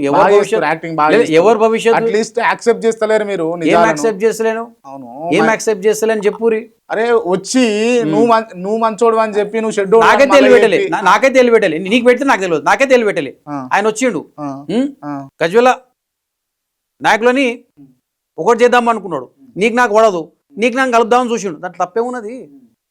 ఎవరు భవిష్యత్తు అట్లీస్ట్ యాక్సెప్ట్ చేస్తలేరు మీరు. యాక్సెప్ట్ చేస్తలేను, ఏం యాక్సెప్ట్ చేస్తలేను చెప్పురి. అరే వచ్చి నువ్వు మంచోడు అని చెప్పి నువ్వు షెడ్ నాకే తెలియబెట్టలే, నీకు పెడితే నాకు తెలియదు, నాకే తెలియబెట్టలే. ఆయన వచ్చిండు గజ్వెల నాయకులని ఒకటి చేద్దాం అనుకున్నాడు, నీకు నాకు పడదు, నీకు నాకు కలుద్దామని చూసిండు, దాంట్లో తప్పేమున్నది?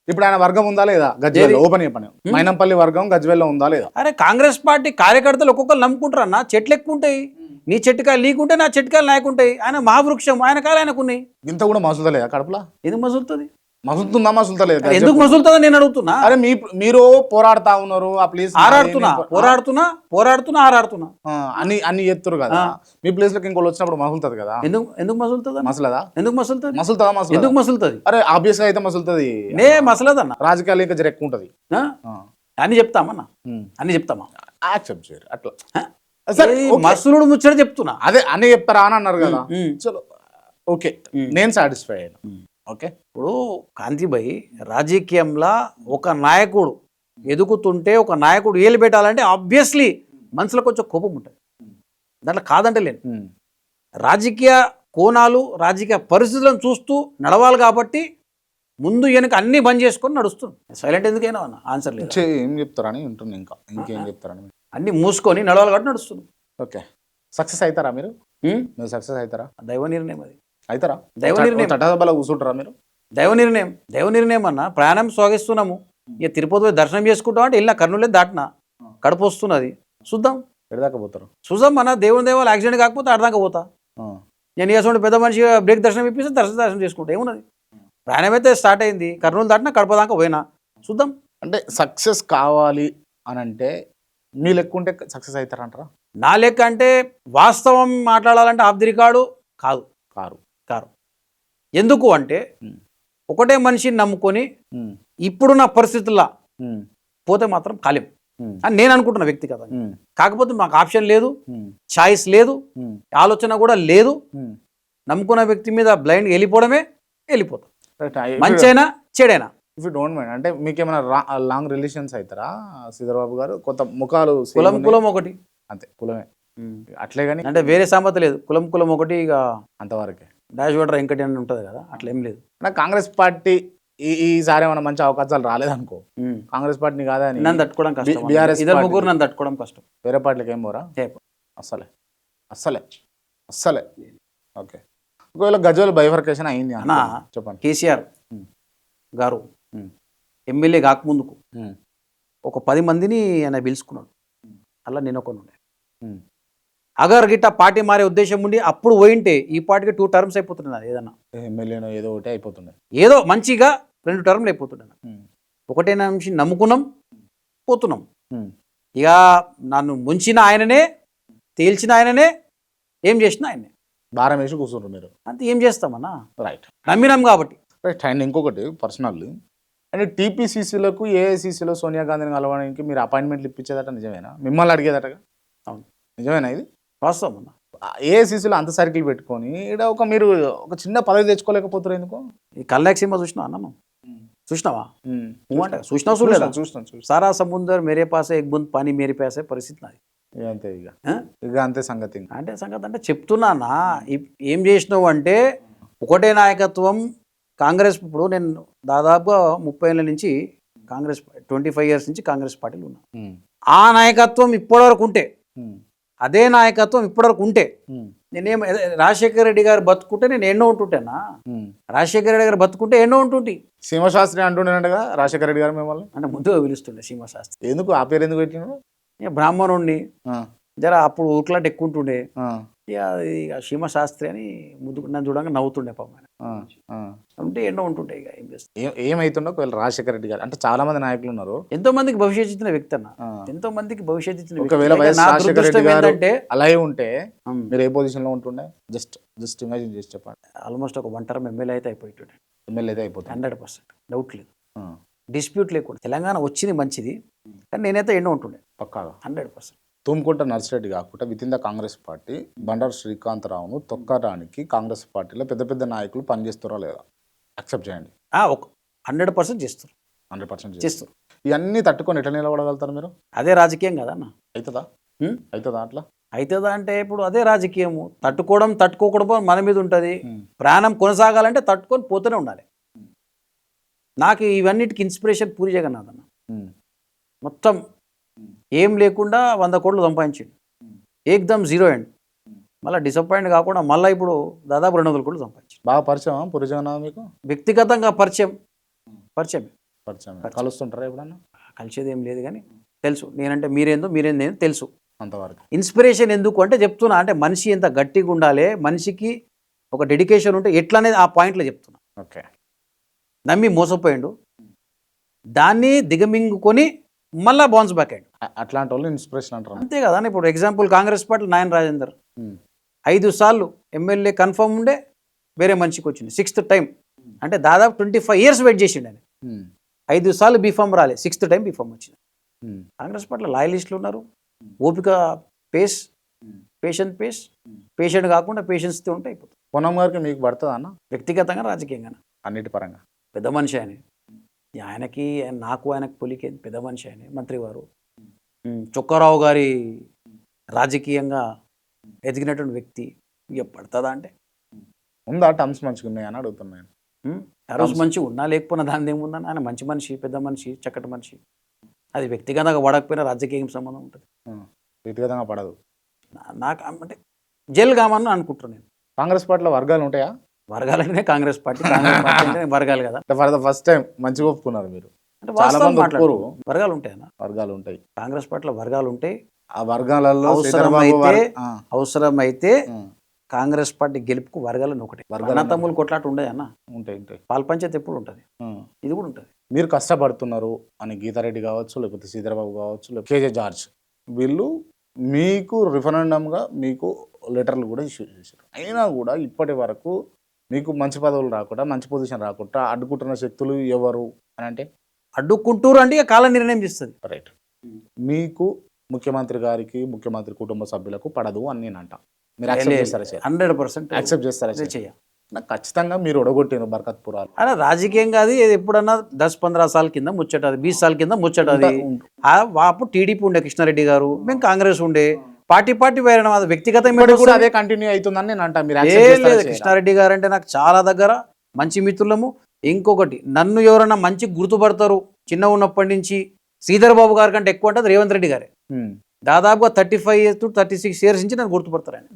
ఇప్పుడు ఆయన వర్గం ఉందా లేదా గజ్వేల్లో? ఓపెన్ చెప్పండి, మైనంపల్లి వర్గం గజ్వేల్లో ఉందా లేదా? అరే కాంగ్రెస్ పార్టీ కార్యకర్తలు ఒక్కొక్కరు నమ్ముకుంటారు అన్న, చెట్లు ఎక్కువ ఉంటాయి, నీ చెట్టుకాయలు నీకుంటే నా చెట్టుకాయలు నాకుంటాయి. ఆయన మహావృక్షం, ఆయన కాయలు ఆయనకున్నాయి. ఇంత కూడా మసులుతలేదా కడుపులా? ఎందుకు మసులుతుంది? మసులుతుందా? మసులుతలేదు. ఎందుకు మసులుతుందా నేను అడుగుతున్నా. అరే మీరు పోరాడుతా ఉన్నారు, ఆ ప్లేస్ పోరాడుతున్నా ఆరాడుతున్నా అన్ని ఎత్తురు కదా, మీ ప్లేస్ లోకి ఇంకోళ్ళు వచ్చినప్పుడు మసులుతుంది కదా. ఎందుకు మసులుతుందా? మసలదా? ఎందుకు మసులుతుంది? ఎందుకు మసులుతుంది? అరే ఆబ్వియస్ గా అయితే మసులుతుంది. మసలదన్న, రాజకీయాలు ఇంకా జర ఎక్కువ ఉంటది అని చెప్తామన్నా, అని చెప్తామా? యాక్సెప్ట్ చేయరు అట్లా. మసులుడు ముచ్చట చెప్తున్నా, అదే అన్ని చెప్తారా అని అన్నారు కదా. చలో ఓకే, నేను సాటిస్ఫై అయ్యాను. ఓకే, ఇప్పుడు కాంతిభాయ్ రాజకీయంలో ఒక నాయకుడు ఎదుగుతుంటే, ఒక నాయకుడు ఏలు పెట్టాలంటే ఆబ్వియస్లీ మనసులో కొంచెం కోపం ఉంటుంది, దాంట్లో కాదంటే లేను. రాజకీయ కోణాలు, రాజకీయ పరిస్థితులను చూస్తూ నడవాలి కాబట్టి ముందు వెనక అన్ని బంద్ చేసుకొని నడుస్తుంది. సైలెంట్ ఎందుకైనా అన్న, ఆన్సర్ లేదు. ఏం చెప్తారని ఉంటుంది, ఇంకేం చెప్తారని అన్ని మూసుకొని నడవాలి కాబట్టి నడుస్తుంది. ఓకే, సక్సెస్ అవుతారా మీరు? సక్సెస్ అవుతారా? దైవ నిర్ణయం అది. అవుతారా? దైవ నిర్ణయం. చట్టసభలో కూర్చుంటారా మీరు? దైవ నిర్ణయం అన్న. ప్రయాణం సాగిస్తున్నాము, ఇక తిరుపతి దర్శనం చేసుకుంటాం అంటే వెళ్ళిన కర్నూలే దాటినా, కడుపు వస్తున్నది, చూద్దాం ఎడదాకా పోతారు. చూద్దాం అన్న, దేవుని దేవాలు యాక్సిడెంట్ కాకపోతే అడదాకా పోతా. నేను వేసుకుంటే పెద్ద మనిషిగా బ్రేక్ దర్శనం ఇప్పిస్తే దర్శనం చేసుకుంటా, ఏమున్నది. ప్రయాణం అయితే స్టార్ట్ అయింది, కర్నూలు దాటినా కడప దాకా పోయినా, చూద్దాం. అంటే సక్సెస్ కావాలి అని అంటే మీ లెక్క ఉంటే సక్సెస్ అవుతారంటారా? నా లెక్క అంటే వాస్తవం మాట్లాడాలంటే ఆఫ్ ది రికార్డు కాదు, కారు. ఎందుకు అంటే ఒకటే మనిషిని నమ్ముకొని ఇప్పుడున్న పరిస్థితుల్లో పోతే మాత్రం ఖాళీ అని నేను అనుకుంటున్నా వ్యక్తిగతంగా. కాకపోతే మాకు ఆప్షన్ లేదు, ఛాయిస్ లేదు, ఆలోచన కూడా లేదు. నమ్ముకున్న వ్యక్తి మీద బ్లైండ్ వెళ్ళిపోతాం. రైట్. మంచైనా చెడైనా. ఇఫ్ యూ డోంట్ మైండ్, అంటే మీకు ఏమైనా లాంగ్ రిలేషన్స్ అవుతారా శ్రీధర్బాబు గారు? కొత్త ముఖాలు same కులం ఉన్నాయి. కులం ఒకటి, అంతే, కులమే అట్లే కానీ అంటే వేరే సామెత లేదు. కులం ఒకటి, ఇక అంతవరకే. డాష్ వాటర్ వెంకటి అని ఉంటుంది కదా, అట్లా ఏం లేదు. నాకు కాంగ్రెస్ పార్టీ ఈసారి ఏమైనా మంచి అవకాశాలు రాలేదనుకో, కాంగ్రెస్ పార్టీని కాదా అని నన్ను తట్టుకోవడం కష్టం. BRS ఇద్దరు పార్టీ. ముగ్గురు నన్ను తట్టుకోవడం కష్టం. వేరే పార్టీలకు ఏం పోరా చేయకు. అస్సలే అస్సలే అస్సలే. ఓకే, ఒకవేళ గజ్వేల్ బైఫర్కేషన్ అయింది అన్నా, అనుకో, చెప్పండి. కేసీఆర్ ఉమ్. గారు ఉమ్. ఎమ్మెల్యే కాకముందుకు ఉమ్. ఒక 10 మందిని ఆయన పిలుచుకున్నాడు. అలా నేను ఒక ఉండే. ఉమ్. అగర్ గిట్ట పార్టీ మారే ఉద్దేశం ఉండి అప్పుడు పోయింటే ఈ పార్టీకి 2 టర్మ్స్ అయిపోతున్నాయి. ఏదన్నా ఎమ్మెల్యేనో ఏదో ఒకటి అయిపోతుండే. ఏదో మంచిగా 2 టర్మ్లు అయిపోతున్నాయి. ఉమ్. ఒకటే నిమిషం నమ్ముకున్నాం, పోతున్నాం. ఉమ్. ఇక నన్ను ముంచిన ఆయననే, తేల్చిన ఆయననే, ఏం చేసినా ఆయనే. భారం వేసి కూర్చుంటారు మీరు. అంతే, ఏం చేస్తామన్నా, రైట్ నమ్మినాం కాబట్టి. రైట్. అండ్ ఇంకొకటి పర్సనల్, అంటే టీపీసీసీలకు ఏఐసీసీలో సోనియా గాంధీని కలవడానికి మీరు అపాయింట్మెంట్లు ఇప్పించేదట నిజమేనా? మిమ్మల్ని అడిగేదటగా? అవును. నిజమేనా ఇది? వాస్తవం అన్న. ఏఐసీసీలో అంత సర్కిల్ పెట్టుకొని ఇక్కడ మీరు ఒక చిన్న పదవి తెచ్చుకోలేకపోతారు ఎందుకు? ఈ కల్లాక్ సినిమా చూసినావా అన్న నువ్వు? చూసినావా? నువ్వంటే చూసినావు చూడలేదా? చూస్తాను. సారా సముందర్ మేరే పాసే ఎక్ బూంద్ పానీ మేరే పాసే పరిస్థితి నాది. అంతే ఇక ఆ? ఇక అంతే సంగతి. అంటే సంగతి అంటే చెప్తున్నానా, ఏం చేసినావు అంటే ఒకటే నాయకత్వం. కాంగ్రెస్ ఇప్పుడు నేను దాదాపుగా 30 ఏళ్ళ నుంచి కాంగ్రెస్, 25 ఇయర్స్ నుంచి కాంగ్రెస్ పార్టీలో ఉన్నా. ఆ నాయకత్వం ఇప్పటివరకు ఉంటే, అదే నాయకత్వం ఇప్పటివరకు ఉంటే, నేనేం రాజశేఖర రెడ్డి గారు బతుకుంటే నేను ఎన్నో ఉంటుంటేనా? రాజశేఖర రెడ్డి గారు బతుకుంటే ఎన్నో ఉంటుంటి. సీమశాస్త్రి అంటుండేనట్టుగా రాజశేఖర రెడ్డి గారు మిమ్మల్ని అంటే ముద్దుగా పిలుస్తుండే సీమశాస్త్రి. ఎందుకు ఆ పేరు ఎందుకు పెట్టినారు? బ్రాహ్మణుడిని జర అప్పుడు ఊట్లాంటి ఎక్కువ ఉంటుండే. ఇక సీమశాస్త్రి అని ముద్దు నన్ను చూడంగా నవ్వుతుండే పాపం. అంటే ఎన్నో ఉంటుండే. ఇక ఏం చేస్తాం. ఏమైతుండో ఒకవేళ రాజశేఖర రెడ్డి గారు అంటే చాలా మంది నాయకులు ఉన్నారు, ఎంతో మందికి భవిష్యత్ ఇచ్చిన వ్యక్తి అన్న, ఎంతో మందికి భవిష్యత్ ఇచ్చిన వ్యక్తి. ఒకవేళ వైఎస్ నా రాజశేఖర రెడ్డి దురదృష్టం గారు ఏంటంటే అలాగే ఉంటే మీరు ఏ పొజిషన్ లో ఉంటుండే? జస్ట్ ఇమాజిన్ చేసి చెప్పండి. ఆల్మోస్ట్ ఒక 1 టర్మ్ ఎమ్మెల్యే అయితే అయిపోయింటుండే. ఎమ్మెల్యే అయితే అయిపోతుంది 100%, డౌట్ లేదు, డిస్ప్యూట్ లేకుండా. తెలంగాణ వచ్చింది మంచిది, కానీ నేనైతే ఎన్నో ఉంటుండే పక్కాగా 100%. తుమ్కుంట నర్సిరెడ్డి కాకుండా within the Congress party Bandaru శ్రీకాంతరావును తొక్కడానికి కాంగ్రెస్ పార్టీలో పెద్ద పెద్ద నాయకులు పనిచేస్తారా లేదా? యాక్సెప్ట్ చేయండి. ఒక 100% చేస్తారు, 100% చేస్తారు. ఇవన్నీ తట్టుకొని ఎట్లా నిలబడగలుగుతారు మీరు? అదే రాజకీయం కదన్న. అవుతుందా అట్లా? అవుతుందా అంటే ఇప్పుడు అదే రాజకీయము. తట్టుకోకూడదు మన మీద ఉంటుంది. ప్రాణం కొనసాగాలంటే తట్టుకొని పోతూనే ఉండాలి. నాకు ఇవన్నిటికి ఇన్స్పిరేషన్ పూరి జగన్నాథ్ అన్న. మొత్తం ఏం లేకుండా 100 కోట్లు సంపాదించిండు, ఏకదమ్ 0 ఎండ్. మళ్ళీ డిసప్పాయింట్ కాకుండా మళ్ళీ ఇప్పుడు దాదాపు 200 కోట్లు సంపాదించిండు. బాగా పరిచయం పూరి జగన్నాథ్ మీకు? వ్యక్తిగతంగా పరిచయం. కలుస్తుంటారా ఎప్పుడన్నా? కలిసేది ఏం లేదు, కానీ తెలుసు నేనంటే మీరేందో తెలుసు అంతవరకు. ఇన్స్పిరేషన్ ఎందుకు అంటే చెప్తున్నా, అంటే మనిషి ఎంత గట్టిగా ఉండాలి, మనిషికి ఒక డెడికేషన్ ఉంటే ఎట్లా అనేది ఆ పాయింట్లో చెప్తున్నా. ఓకే. నమ్మి మోసపోయిండు, దాన్ని దిగమింగుకొని మళ్ళా బౌన్స్ బ్యాక్ అయ్యాడు. అట్లాంటి వాళ్ళు ఇన్స్పిరేషన్ అంటారు. అంతే కదా. ఇప్పుడు ఎగ్జాంపుల్ కాంగ్రెస్ పార్టీ నాయన రాజేందర్ 5 సార్లు ఎమ్మెల్యే కన్ఫర్మ్ ఉండే, వేరే మనిషికి వచ్చింది 6th టైం. అంటే దాదాపు 25 ఇయర్స్ వెయిట్ చేసిండు ఆయన. 5 సార్లు బీఫామ్ రాలే, 6th టైం బీఫామ్ వచ్చింది. కాంగ్రెస్ పార్టీలో లాయలిస్టులు ఉన్నారు, ఓపిక పేషెంట్ కాకుండా పేషెన్స్తో ఉంటే అయిపోతుంది. పొన్నం గారికి మీకు పడుతుందా అన్న? వ్యక్తిగతంగా రాజకీయంగా అన్నిటి పరంగా పెద్ద మనిషి ఆయన. ఆయనకి ఆయనకు పొలికి పెద్ద మనిషి ఆయన, మంత్రి వారు. చొక్కారావు గారి రాజకీయంగా ఎదిగినటువంటి వ్యక్తి. ఇక పడుతుందా అంటే ఉందా? టర్మ్స్ మంచిగా ఉన్నాయని అడుగుతున్నాను. ఆ రోజు మంచిగా ఉన్నా లేకపోయినా దాని ఏముందని, ఆయన మంచి మనిషి, పెద్ద మనిషి, చక్కటి మనిషి. అది వ్యక్తిగతంగా పడకపోయినా రాజకీయం సంబంధం ఉంటుంది. వ్యక్తిగతంగా పడదు నాకు. అంటే జైలు కామని అనుకుంటున్నాను నేను. కాంగ్రెస్ పార్టీలో వర్గాలు ఉంటాయా? వర్గాలంటే కాంగ్రెస్ పార్టీ అంటే వర్గాలు కదా. ఫర్ ద ఫస్ట్ టైం మంచిగా ఒప్పుకున్నారు మీరు. అంటే వాస్తవం మాట్లాడు, వర్గాలు ఉంటాయన్న. వర్గాలు ఉంటాయి, కాంగ్రెస్ పార్టీలో వర్గాలు ఉంటాయి. ఆ వర్గాలలో అవసరమైతే కాంగ్రెస్ పార్టీ గెలుపుకు వర్గాలను ఒకటి. అన్నతమ్ములు కొట్లాట ఉండే అన్న, ఉంటాయి. పాల్పంచాయతీ ఎప్పుడు ఉంటుంది, ఇది కూడా ఉంటుంది. మీరు కష్టపడుతున్నారు అని గీతారెడ్డి కావచ్చు, లేకపోతే శ్రీధర్బాబు కావచ్చు, లేకపోతే కేజే జార్జ్, వీళ్ళు మీకు రిఫరెండంగా మీకు లెటర్లు కూడా ఇష్యూ చేశారు. అయినా కూడా ఇప్పటి వరకు మీకు మంచి పదవులు రాకుండా, మంచి పొజిషన్ రాకుండా అడ్డుకుంటున్న శక్తులు ఎవరు అని అంటే? అడ్డుకుంటూరు అంటే ఇక కాలం నిర్ణయం చేస్తుంది. రైట్. మీకు ముఖ్యమంత్రి గారికి, ముఖ్యమంత్రి కుటుంబ సభ్యులకు పడదు అని నేను అంటా. మీరు యాక్సెప్ట్ చేస్తారా 100% యాక్సెప్ట్ చేస్తారా చెయ్య. నాకు ఖచ్చితంగా మీరు ఒడగొట్టిన బర్కత్పురాలు అలా రాజకీయంగా అది ఎప్పుడన్నా 10-15 సార్ల కింద ముచ్చట అది 20 సార్ల కింద ముచ్చట అది అప్పుడు టీడీపీ ఉండే కృష్ణారెడ్డి గారు, మేము కాంగ్రెస్ ఉండే, పార్టీ వేరే వ్యక్తిగత కూడా అదే కంటిన్యూ అవుతుందని నేను అంటా. మీరు లేదు, కృష్ణారెడ్డి గారు అంటే నాకు చాలా దగ్గర మంచి మిత్రులము. ఇంకొకటి నన్ను ఎవరన్నా మంచి గుర్తుపడతారు చిన్న ఉన్నప్పటి నుంచి, శ్రీధర్ బాబు గారి కంటే ఎక్కువ అంటే రేవంత్ రెడ్డి గారే. దాదాపుగా 35 to 36 years నుంచి నన్ను గుర్తుపడతారు ఆయన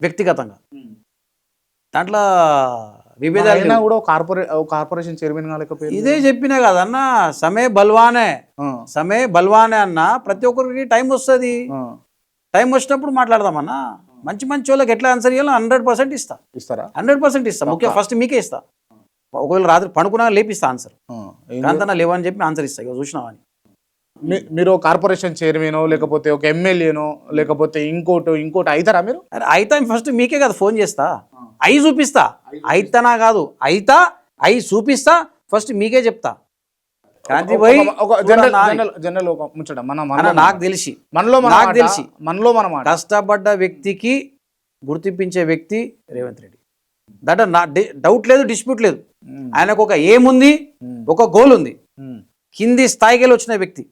వ్యక్తిగతంగా. దాంట్లో విభేదాలు కూడా కార్పొరేషన్ చైర్మన్ కాలేకపోయింది. ఇదే చెప్పినా కదన్న, సమయ బల్వానే అన్న. ప్రతి ఒక్కరికి టైం వస్తుంది, టైం వచ్చినప్పుడు మాట్లాడదామన్నా. మంచి వాళ్ళకి ఎట్లా ఆన్సర్ ఇవ్వాలో 100% ఇస్తారా? 100% ఇస్తా. ముఖ్యంగా ఫస్ట్ మీకే ఇస్తా. ఒకవేళ రాత్రి పడుకున్నా లేపిస్తా ఆన్సర్. కాంతనా లేవని చెప్పి ఆన్సర్ ఇస్తా. ఇక చూసినావా అని. మీరు కార్పొరేషన్ చైర్మనో లేకపోతే ఒక ఎమ్మెల్యేనో లేకపోతే ఇంకోటి అవుతారా మీరు? అయితే ఫస్ట్ మీకే కదా ఫోన్ చేస్తా, అయి చూపిస్తా. అయితనా కాదు, అయి చూపిస్తా. ఫస్ట్ మీకే చెప్తా. జనరల్ ఒక ముచ్చట నాకు తెలిసి మనలో కష్టపడ్డ వ్యక్తికి గుర్తింపించే వ్యక్తి రేవంత్ రెడ్డి. దట్ డౌట్ లేదు, డిస్ప్యూట్ లేదు. ఆయనకు ఒక ఏముంది, ఒక గోల్ ఉంది. కింది స్థాయికి వెళ్ళి వచ్చిన వ్యక్తి,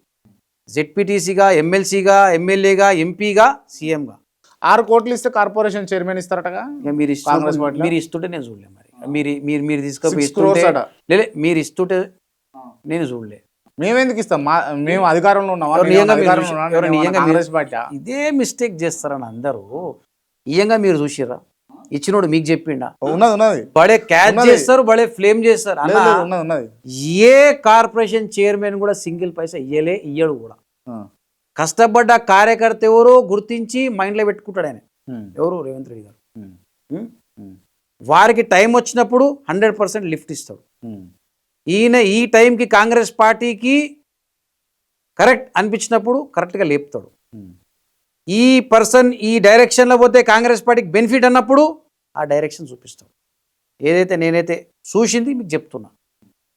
జెడ్పీటీసీగా, ఎమ్మెల్సీగా, ఎమ్మెల్యేగా, ఎంపీగా, సీఎంగా. 6 కోట్లు ఇస్తే కార్పొరేషన్ చైర్మన్ ఇస్తారటగా. మీరు ఇస్తుంటే నేను చూడలే. మరి మీరు తీసుకుపోయి మీరు ఇస్తుంటే నేను చూడలే. మేమెందుకు ఇస్తాం? మేము అధికారంలో ఉన్నాం. ఇదే మిస్టేక్ చేస్తారని అందరూ. ఇయంగా మీరు చూసిరా? ఇచ్చినోడు మీకు చెప్పిండా? ఉన్నది. బడే క్యాచ్ చేస్తారు, బడే ఫ్లేమ్ చేస్తారు. ఏ కార్పొరేషన్ చైర్మన్ కూడా సింగిల్ పైసా ఇయ్యడు కూడా. కష్టపడ్డ కార్యకర్త ఎవరో గుర్తించి మైండ్ లో పెట్టుకుంటాడు ఆయన. ఎవరు? రేవంత్ రెడ్డి గారు. వారికి టైం వచ్చినప్పుడు 100% లిఫ్ట్ ఇస్తాడు. ఈయన ఈ టైంకి కాంగ్రెస్ పార్టీకి కరెక్ట్ అనిపించినప్పుడు కరెక్ట్గా లేపుతాడు. ఈ పర్సన్ ఈ డైరెక్షన్లో పోతే కాంగ్రెస్ పార్టీకి బెనిఫిట్ అన్నప్పుడు ఆ డైరెక్షన్ చూపిస్తాడు. ఏదైతే నేనైతే చూసింది మీకు చెప్తున్నా.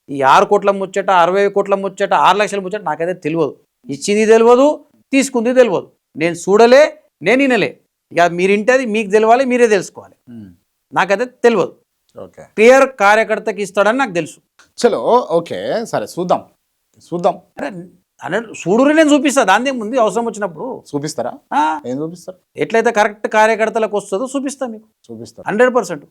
ఈ 6 కోట్ల ముచ్చట, 60 కోట్ల ముచ్చట, 6 లక్షల ముచ్చట నాకైతే తెలియదు. ఇచ్చింది తెలియదు, తీసుకుంది తెలియదు. నేను చూడలే, నేను వినలే. ఇక మీరు ఇంటది మీకు తెలవాలి, మీరే తెలుసుకోవాలి. నాకైతే తెలియదు. క్లియర్ కార్యకర్తకి ఇస్తాడని నాకు తెలుసు. చలో ఓకే, సరే చూద్దాం. చూడురే, నేను చూపిస్తా. దాని ముందు అవసరం వచ్చినప్పుడు చూపిస్తారా? ఏం చూపిస్తారు? ఎట్లయితే కరెక్ట్ కార్యకర్తలకు వస్తుందో చూపిస్తా. మీకు చూపిస్తా. 100%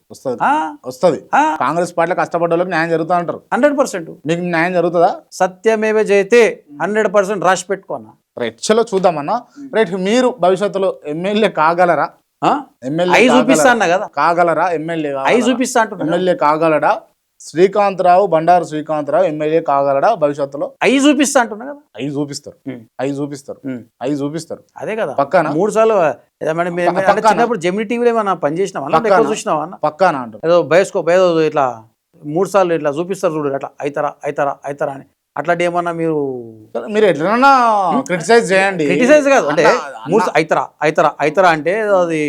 వస్తుంది. కాంగ్రెస్ పార్టీలో కష్టపడ్డ వాళ్ళకి న్యాయం జరుగుతా అంటారు. 100% మీకు న్యాయం జరుగుతుందా? సత్యమేవ జయతే. 100% రాసి పెట్టుకోనా. రైట్, చలో చూద్దామన్నా. రైట్, మీరు భవిష్యత్తులో ఎమ్మెల్యే కాగలరా? అయి చూపిస్తా అన్నా కదా. కాగలరా ఎమ్మెల్యే? అయి చూపిస్తా అంటున్నా. ఎమ్మెల్యే కాగలడా? బండారు శ్రీకాంతరావు ఎమ్మెల్యే కాగలడా భవిష్యత్తులో? అయి చూపిస్తా అంటున్నా కదా. అయి చూపిస్తారు. అదే కదా. పక్కన 3 సార్లు చిన్నప్పుడు జెమిని టీవీలో ఏమన్నా పనిచేసినావా? చూసినావా? పక్కన అంటారు. ఏదో బయోస్కోప్ ఏదో ఇట్లా 3 సార్లు ఇట్లా చూపిస్తారు చూడు, అట్లా అయితారా అని. అట్లాంటి ఏమన్నా మీరు ఎట్లన్నా క్రిటిసైజ్ చేయండి. క్రిటిసైజ్ కాదు అంటే అయితరా అంటే అది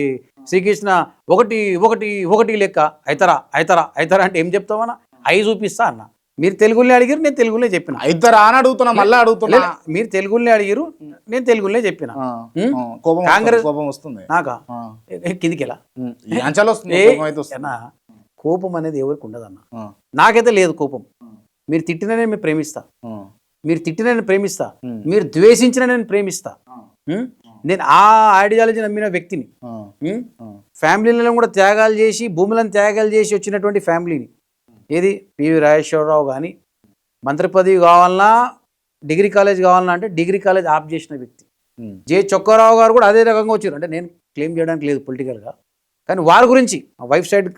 శ్రీకృష్ణ ఒకటి లెక్క అయితరా అంటే ఏం చెప్తామన్నా? అయి చూపిస్తా అన్న. మీరు తెలుగులో అడిగిరు, నేను తెలుగులో చెప్పిన. అయితరా అని అడుగుతున్నా, మళ్ళీ అడుగుతున్నా. మీరు తెలుగులో అడిగిరు, నేను తెలుగులో చెప్పిన. కాంగ్రెస్ కోపం వస్తుంది నాకా? కిందికి ఎలా కోపం అనేది ఎవరికి ఉండదన్న. నాకైతే లేదు కోపం. మీరు తిట్టిన నేను ప్రేమిస్తా, మీరు ద్వేషించిన నేను ప్రేమిస్తా. నేను ఆ ఐడియాలజీ నమ్మిన వ్యక్తిని. ఫ్యామిలీలను కూడా త్యాగాలు చేసి, భూములను త్యాగాలు చేసి వచ్చినటువంటి ఫ్యామిలీని. ఏది పివి రాజేశ్వరరావు కానీ మంత్రి పదవి కావాలన్నా, డిగ్రీ కాలేజ్ కావాలన్నా అంటే డిగ్రీ కాలేజ్ ఆఫ్ చేసిన వ్యక్తి. జే చొక్కారావు గారు కూడా అదే రకంగా వచ్చారు. అంటే నేను క్లెయిమ్ చేయడానికి లేదు పొలిటికల్గా, కానీ వారి గురించి వైఫ్ సైడ్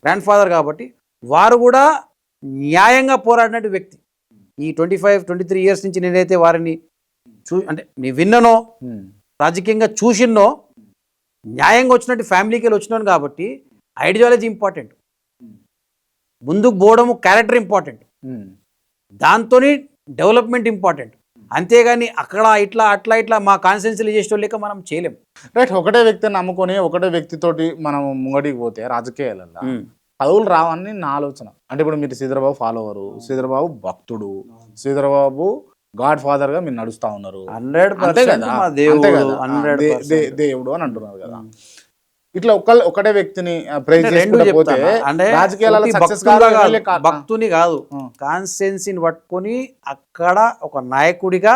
గ్రాండ్ ఫాదర్ కాబట్టి వారు కూడా న్యాయంగా పోరాడినట్టు వ్యక్తి. ఈ 25-23 years నుంచి నేనైతే వారిని అంటే నీ విన్ననో, రాజకీయంగా చూసినో, న్యాయంగా వచ్చినట్టు ఫ్యామిలీకి వెళ్ళి వచ్చినాను కాబట్టి ఐడియాలజీ ఇంపార్టెంట్, ముందుకు పోవడము క్యారెక్టర్ ఇంపార్టెంట్, దాంతో డెవలప్మెంట్ ఇంపార్టెంట్. అంతేగాని అక్కడ ఇట్లా మా కాన్స్టిట్యున్సీలు చేసేటోళ్ళు లేక మనం చేయలేం. రైట్, ఒకటే వ్యక్తిని నమ్ముకొని ఒకటే వ్యక్తితోటి మనం ముంగడికి పోతే రాజకీయాలలో పదవులు రావని నా ఆలోచన. అంటే ఇప్పుడు మీరు శ్రీధరబాబు ఫాలోవరు, శ్రీధరబాబు భక్తుడు, శ్రీధరబాబు గాడ్ ఫాదర్ గా మీరు నడుస్తా ఉన్నారు. దేవుడు అని అంటున్నారు కదా. ఇట్లా ఒకటే వ్యక్తిని ప్రైజ్ అంటే రెండు చేసుకుంటూ పోతే చెప్తాను. అంటే రాజకీయాలలో ఒకటి సక్సెస్ భక్తుడుగా కాదు, కాదు భక్తుని కాదు, కాన్స్టెన్సీని పట్టుకొని అక్కడ ఒక నాయకుడిగా,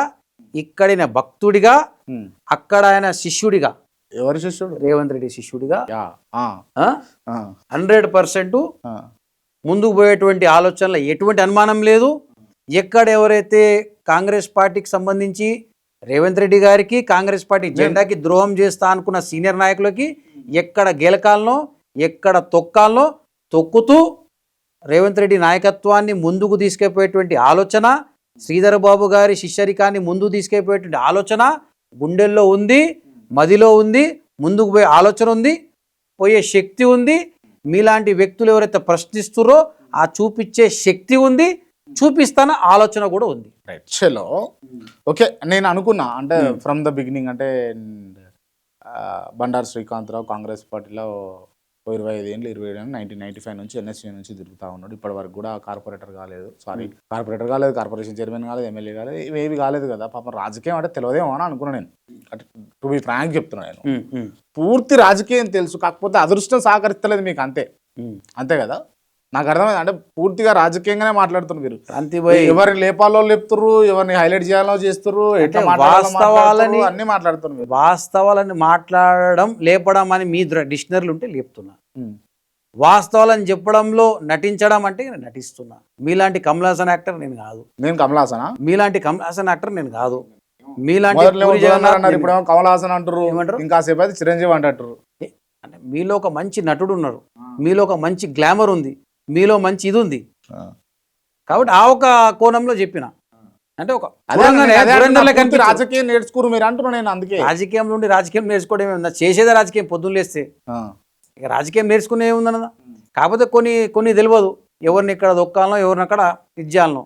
ఇక్కడిన భక్తుడిగా, అక్కడ ఆయన శిష్యుడిగా, ఎవరి శిష్యుడు? రేవంత్ రెడ్డి శిష్యుడిగా యా, 100% ముందుకు పోయేటువంటి ఆలోచనలో ఎటువంటి అనుమానం లేదు. ఎక్కడ ఎవరైతే కాంగ్రెస్ పార్టీకి సంబంధించి రేవంత్ రెడ్డి గారికి, కాంగ్రెస్ పార్టీ జెండాకి ద్రోహం చేస్తా అనుకున్న సీనియర్ నాయకులకి ఎక్కడ గెలకాలనో, ఎక్కడ తొక్కాలనో తొక్కుతూ రేవంత్ రెడ్డి నాయకత్వాన్ని ముందుకు తీసుకెళ్ళిపోయేటువంటి ఆలోచన, శ్రీధర్ బాబు గారి శిష్యరికాన్ని ముందుకు తీసుకెళ్ళిపోయేటువంటి ఆలోచన గుండెల్లో ఉంది, మదిలో ఉంది, ముందుకు పోయే ఆలోచన ఉంది, పోయే శక్తి ఉంది. మీలాంటి వ్యక్తులు ఎవరైతే ప్రశ్నిస్తున్నారో ఆ చూపించే శక్తి ఉంది, చూపిస్తాన ఆలోచన కూడా ఉంది. రైట్, చలో ఓకే. నేను అనుకున్నా అంటే ఫ్రమ్ ద బిగినింగ్ అంటే బండారు శ్రీకాంతరావు కాంగ్రెస్ పార్టీలో 25 ఏళ్ళు 27 ఏళ్ళు 1995 నుంచి ఎన్ఎస్సీ నుంచి తిరుగుతూ ఉన్నాడు. ఇప్పటి వరకు కూడా కార్పొరేటర్ కాలేదు, కార్పొరేషన్ చైర్మన్ కాలేదు, ఎమ్మెల్యే కాలేదు, ఇవేవి కాలేదు కదా. పాపం రాజకీయం అంటే తెలియదేమో అని అనుకున్నాను నేను. టు బి ఫ్రాంక్ చెప్తున్నాను, నేను పూర్తి రాజకీయం తెలుసు, కాకపోతే అదృష్టం సహకరిస్తలేదు మీకు, అంతే కదా. నాకు అర్థమైంది, అంటే పూర్తిగా రాజకీయంగానే మాట్లాడుతున్నారు మీరు. ఎవరిని లేపాలో లేపుతుర్రు, ఎవరిని హైలైట్ చేయాలో చేస్తుర్రు, వాస్తవాలని అన్ని మాట్లాడుతున్నారు. వాస్తవాలని మాట్లాడడం, లేపడం అని మీ డిక్షనరీలు ఉంటే లేపుతున్నా. వాస్తవాలని చెప్పడంలో నటించడం అంటే నటిస్తున్నా. మీలాంటి కమల్ హాసన్ యాక్టర్ నేను కాదు. నేను కమల్ హాసనా? మీలాంటి కమల్ హాసన్ యాక్టర్ నేను కాదు. మీలాంటి ఇప్పుడేమో కమల్ హాసన్ అంటారు, ఇంకాసేపు అయితే చిరంజీవి అంటారు. అంటే మీలో ఒక మంచి నటుడు ఉన్నారు, మీలో ఒక మంచి గ్లామర్ ఉంది, మీలో మంచి ఇది ఉంది. కాబట్టి ఆ ఒక కోణంలో చెప్పిన, అంటే ఒక రాజకీయం నేర్చుకోరు మీరు అంటున్నా. నేను అందుకే రాజకీయం నుండి రాజకీయం నేర్చుకోవడం ఏముందా, చేసేదే రాజకీయం. పొద్దున్న లేస్తే ఇక రాజకీయం నేర్చుకునే ఏముందన్నదా. కాకపోతే కొన్ని తెలియదు, ఎవరిని ఇక్కడ దొక్కాలనో, ఎవరిని అక్కడ ఇచ్చేయాలనో.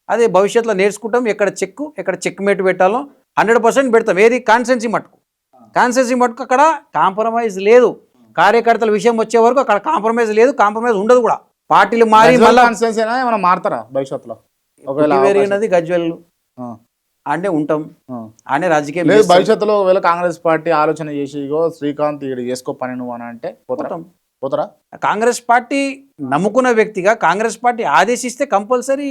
అదే భవిష్యత్తులో నేర్చుకుంటాం, ఎక్కడ చెక్ మేట్ పెట్టాలో 100% పెడతాం. ఏది కాన్స్టెన్సీ మట్టుకు అక్కడ కాంప్రమైజ్ లేదు. కార్యకర్తల విషయం వచ్చే వరకు అక్కడ కాంప్రమైజ్ లేదు, కాంప్రమైజ్ ఉండదు కూడా. పార్టీలు మారి ఏమైనా మారుతారా భవిష్యత్తులో? పెరిగినది గజ్వెల్ అంటే ఉంటాం, అనే రాజకీయం లేదు. భవిష్యత్తులో ఒకవేళ కాంగ్రెస్ పార్టీ ఆలోచన చేసి శ్రీకాంత్ ఇక్కడ చేసుకో పని నువ్వు అని అంటే పోతారా? కాంగ్రెస్ పార్టీ నమ్ముకున్న వ్యక్తిగా కాంగ్రెస్ పార్టీ ఆదేశిస్తే కంపల్సరీ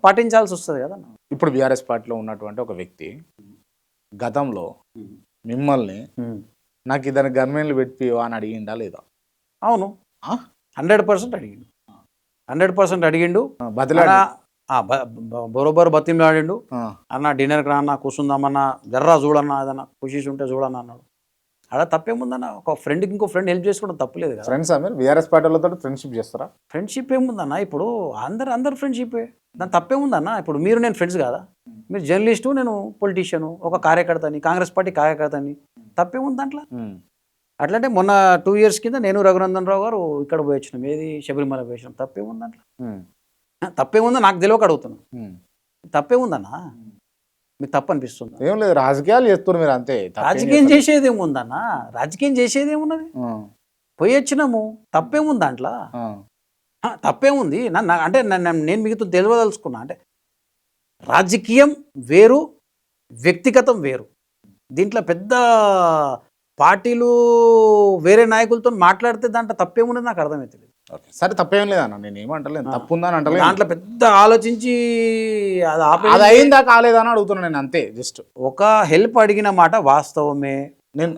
పాటించాల్సి వస్తుంది కదా. ఇప్పుడు బీఆర్ఎస్ పార్టీలో ఉన్నటువంటి ఒక వ్యక్తి గతంలో మిమ్మల్ని నాకు ఇద్దరు గవర్నమెంట్లు పెట్టివా అని అడిగిండా లేదా? అవును, 100% అడిగిండు. 100% అడిగిండు. బరోబరు బతిమలాడిండు. అన్న డిన్నర్కి రా అన్న, కూర్చుందామన్నా, జర్రా చూడన్నా, ఏదన్నా ఖుషి ఉంటే చూడన్నా అన్నాడు. అలా తప్పేముందన్న, ఒక ఫ్రెండ్కి ఇంకో ఫ్రెండ్ హెల్ప్ చేసుకోవడం తప్పులేదు కదా. ఫ్రెండ్స్ మీరు బీఆర్ఎస్ పార్టీలతో ఫ్రెండ్షిప్ చేస్తారా? ఫ్రెండ్షిప్ ఏముందన్న, ఇప్పుడు అందరు ఫ్రెండ్షిప్పే, దాని తప్పేముందన్న. ఇప్పుడు మీరు నేను ఫ్రెండ్స్ కాదా? మీరు జర్నలిస్టు, నేను పొలిటీషియను, ఒక కార్యకర్తని, కాంగ్రెస్ పార్టీ కార్యకర్తని, తప్పేముంది దాంట్లో. అట్లంటే మొన్న 2 years కింద నేను రఘునందన్ రావు గారు ఇక్కడ పోయి వచ్చినాం, ఏది శబరిమల పోయి వచ్చినాం. తప్పేముంది దాంట్లో? తప్పేముందో నాకు తెలియక అడుగుతున్నాను. తప్పేముందన్నా? మీకు తప్పు అనిపిస్తుంది? ఏం లేదు, రాజకీయాలు చేస్తున్నారు మీరు అంతే. రాజకీయం చేసేది ఏముందన్నా? రాజకీయం చేసేది ఏమున్నది? పోయి వచ్చినాము, తప్పేముంది దాంట్లో? తప్పేముంది? అంటే నేను మీతో తెలియదలుచుకున్నా, అంటే రాజకీయం వేరు, వ్యక్తిగతం వేరు. దీంట్లో పెద్ద పార్టీలు వేరే నాయకులతో మాట్లాడితే దాంట్లో తప్పేమున్నది నాకు అర్థమవుతుంది. సరే, తప్పేం లేదన్న, నేను ఏమంటలేదు, తప్పు ఉందని అంటలేదు. దాంట్లో పెద్ద ఆలోచించి అది అయిందా కాలేదని అడుగుతున్నాను నేను, అంతే. జస్ట్ ఒక హెల్ప్ అడిగిన మాట వాస్తవమే. నేను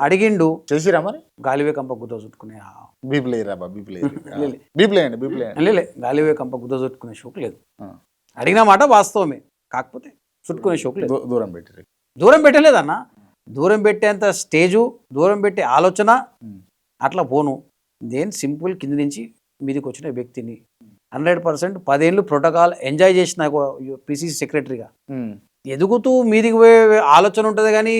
అడిగిండు, చేసిరా మరి? గాలివే కంప గుద్ద చుట్టుకునే గాలివే కంప గుద్ద చుట్టుకునే షోక్ లేదు. అడిగిన మాట వాస్తవమే, కాకపోతే చుట్టుకునే షోక్ లేదు. దూరం పెట్టలేదన్న. దూరం పెట్టేంత స్టేజు, దూరం పెట్టే ఆలోచన అట్లా పోను. నేను సింపుల్ కింద నుంచి మీదికి వచ్చిన వ్యక్తిని. 100% 10 ఏళ్ళు ప్రోటోకాల్ ఎంజాయ్ చేసిన పిసిసి సెక్రటరీగా ఎదుగుతూ మీదికి పోయే ఆలోచన ఉంటుంది, కానీ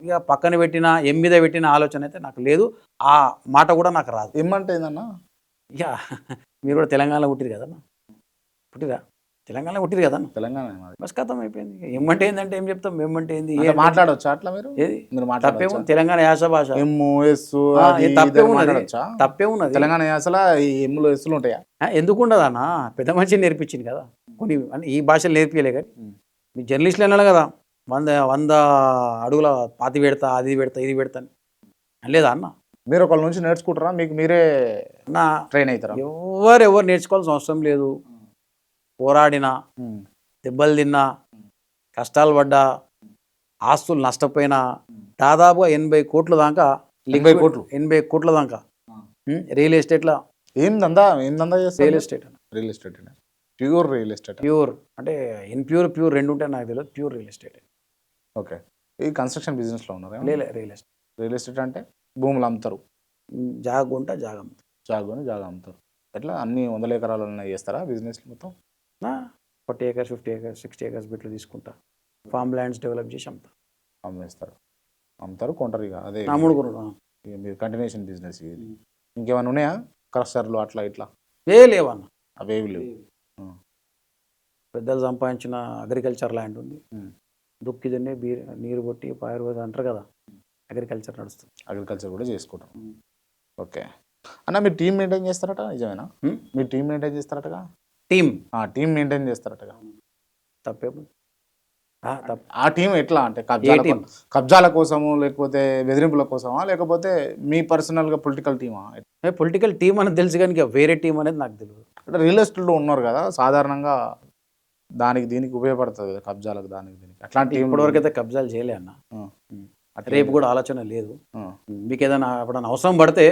ఇక పక్కన పెట్టిన మీద పెట్టిన ఆలోచన అయితే నాకు లేదు. ఆ మాట కూడా నాకు రాదు. ఏమంటే ఏందన్నా, ఇక మీరు కూడా తెలంగాణలో పుట్టిరు కదన్నా, తెలంగాణలో పుట్టిరు కదన్నా. తెలంగాణ బస్ కథం అయిపోయింది. ఏమంటే ఏంటంటే ఏం చెప్తాం, ఏమంటే ఏంది మాట్లాడొచ్చా అట్లా? మీరు ఏది తప్పేముంది? తెలంగాణ యాస భాష తప్పేమున్నది? తెలంగాణ యాసలో ఎమ్ములు ఎస్సులు ఉంటాయా? ఎందుకు ఉండదన్నా? పెద్ద మంచిగా నేర్పించింది కదా. కొన్ని ఈ భాషలు నేర్పించలే, కానీ మీ జర్నలిస్టులు అన్నాడు కదా, 100 అడుగుల పాతి పెడతా, అది పెడతా, ఇది పెడతా. లేదా అన్న మీరు ఒకళ్ళ నుంచి నేర్చుకుంటారా, మీకు మీరే నా ట్రైన్ అవుతారా? ఎవరు నేర్చుకోవాల్సిన అవసరం లేదు. పోరాడినా, దెబ్బలు తిన్నా, కష్టాలు పడ్డా, ఆస్తులు నష్టపోయినా, దాదాపుగా 80 కోట్ల దాకా 80 కోట్లు 80 కోట్ల దాకా రియల్ ఎస్టేట్లో ఏం దందా చేస్తారు? రియల్ ఎస్టేట్ అన్న real estate pure real estate. Pure అంటే ప్యూర్ రెండు ఉంటాయి నాకు తెలియదు. Pure real estate. ఓకే. ఈ కన్స్ట్రక్షన్ బిజినెస్లో ఉన్నారా? Real estate. రియల్ ఎస్టేట్ అంటే భూములు అమ్ముతారు, జాగ ఉంటే జాగ అమ్ముతారు. జాగుని జాగా అమ్ముతారు. ఎట్లా అన్ని 100 ఎకరాలు చేస్తారా బిజినెస్ మొత్తం? 40 acres 50 acres 60 acres బిట్లు తీసుకుంటా, ఫామ్ ల్యాండ్స్ డెవలప్ చేసి అమ్ముతా. అమ్ముతారు కొంటారు. ఇక అదే అమ్ముడుకున్నాడు. ఇక మీరు కంటిన్యూషన్ బిజినెస్. ఇది ఇంకేమైనా ఉన్నాయా క్రషర్లు అట్లా ఇట్లా? లేవన్న. అవేవి లేవు. పెద్దలు సంపాదించిన అగ్రికల్చర్ ల్యాండ్ ఉంది. దుక్కి దున్ని నీరు కొట్టి పాయరు అంటారు కదా, అగ్రికల్చర్ నడుస్తుంది. అగ్రికల్చర్ కూడా చేసుకుంటాం. ఓకే అన్న, మీరు టీం మెయింటైన్ చేస్తారట, నిజమేనా? మీరు టీం మెయింటైన్ చేస్తారటగా? టీం మెయింటైన్ చేస్తారటగా? తప్పేమో. ఆ టీం ఎట్లా అంటే కబ్జాల కోసము, లేకపోతే బెదిరింపుల కోసమా, లేకపోతే మీ పర్సనల్గా పొలిటికల్ టీమా? పొలిటికల్ టీం అనేది తెలుసు కానీ ఇక వేరే టీం అనేది నాకు తెలియదు. అంటే రియల్ ఎస్టేట్లో ఉన్నారు కదా, సాధారణంగా దానికి దీనికి ఉపయోగపడుతుంది కదా, కబ్జాలకు దానికి దీనికి. అట్లాంటి ఇప్పటివరకు అయితే కబ్జాలు చేయలే అన్న. రేపు కూడా ఆలోచన లేదు. మీకు ఏదైనా ఎప్పుడైనా అవసరం పడితే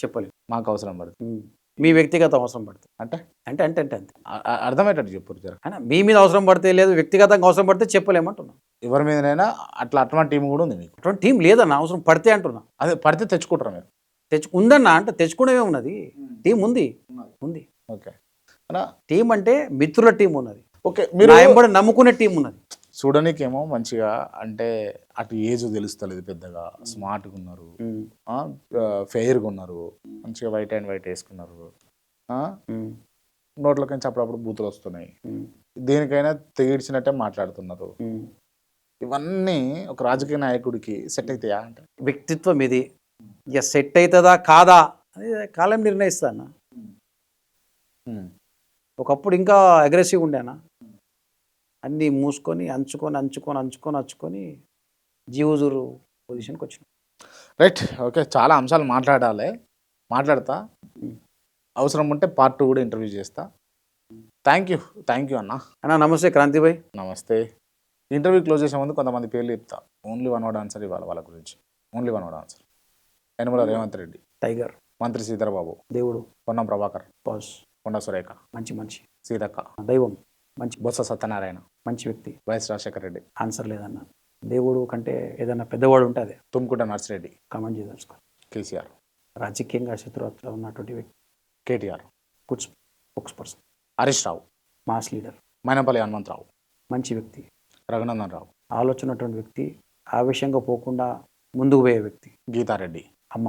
చెప్పలేదు. మాకు అవసరం పడుతుంది, మీ వ్యక్తిగత అవసరం పడుతుంది అంటే అంటే అంటే అంటే అంతే అర్థమయ్యేటట్టు చెప్పు జర. మీ మీద అవసరం పడితే లేదు, వ్యక్తిగతంగా అవసరం పడితే చెప్పలేమంటున్నా. ఎవరి మీదనైనా అటువంటి టీం కూడా ఉంది మీకు? అటువంటి టీం లేదన్న, అవసరం పడితే అంటున్నా. అదే పడితే తెచ్చుకుంటారా మీరు? ఉందన్న, అంటే తెచ్చుకునేవే ఉన్నది. టీం ఉంది. ఓకే. టీం అంటే మిత్రుల టీం ఉన్నది. ఓకే. మీరు ఎంబడి నమ్ముకునే టీం ఉన్నది. చూడనీకేమో మంచిగా అంటే అటు ఏజ్ తెలుస్తలేదు, పెద్దగా స్మార్ట్గా ఉన్నారు, ఫెయిర్గా ఉన్నారు, మంచిగా వైట్ అండ్ వైట్ వేసుకున్నారు, నోట్లకి నుంచి అప్పుడప్పుడు బూతులు వస్తున్నాయి, దేనికైనా తెగిడ్చినట్టే మాట్లాడుతున్నారు. ఇవన్నీ ఒక రాజకీయ నాయకుడికి సెట్ అవుతాయా అంటే? వ్యక్తిత్వం ఇది. ఇక సెట్ అవుతుందా కాదా అది కాలం నిర్ణయిస్తా అన్న. ఒకప్పుడు ఇంకా అగ్రెసివ్ ఉండేనా, అన్నీ మూసుకొని అంచుకొని జీవజూరు పొజిషన్కి వచ్చిన. రైట్. ఓకే, చాలా అంశాలు మాట్లాడతా. అవసరం ఉంటే పార్ట్ 2 కూడా ఇంటర్వ్యూ చేస్తా. థ్యాంక్ యూ అన్న. నమస్తే క్రాంతిభాయ్. నమస్తే. ఇంటర్వ్యూ క్లోజ్ చేసే ముందు కొంతమంది పేర్లు చెప్తా. ఓన్లీ 1 word ఆన్సర్ ఇవ్వాలి వాళ్ళ గురించి. Only 1 word answer. Yanamala Revanth Reddy, tiger. మంత్రి శ్రీధరబాబు, దేవుడు. పొన్నం ప్రభాకర్, బాస్. కొండ సురేఖ, మంచి. సీతక్క, దైవం. మంచి. బొత్స సత్యనారాయణ, మంచి వ్యక్తి. వైఎస్ రాజశేఖర రెడ్డి. ఆన్సర్ లేదన్న. దేవుడు కంటే ఏదైనా పెద్దవాడు ఉంటే అదే. తుమ్కుంట నర్సిరెడ్డి, కామెంట్ చేయదలుచుకో. కేసీఆర్, రాజకీయంగా శత్రుత్వం ఉన్నటువంటి వ్యక్తి. KTR, spokesperson. Harish Rao, mass leader. Mynampally Hanumantharao, మంచి వ్యక్తి. రఘునందన్ రావు, ఆలోచన ఉన్నటువంటి వ్యక్తి, ఆవేశంగా పోకుండా ముందుకు పోయే వ్యక్తి. గీతారెడ్డి, అమ్మ.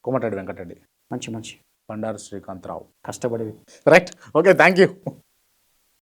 కోమటిరెడ్డి వెంకటరెడ్డి, మంచి. బండారు శ్రీకాంతరావు, కష్టపడే వ్యక్తి. రైట్. Okay, thank you.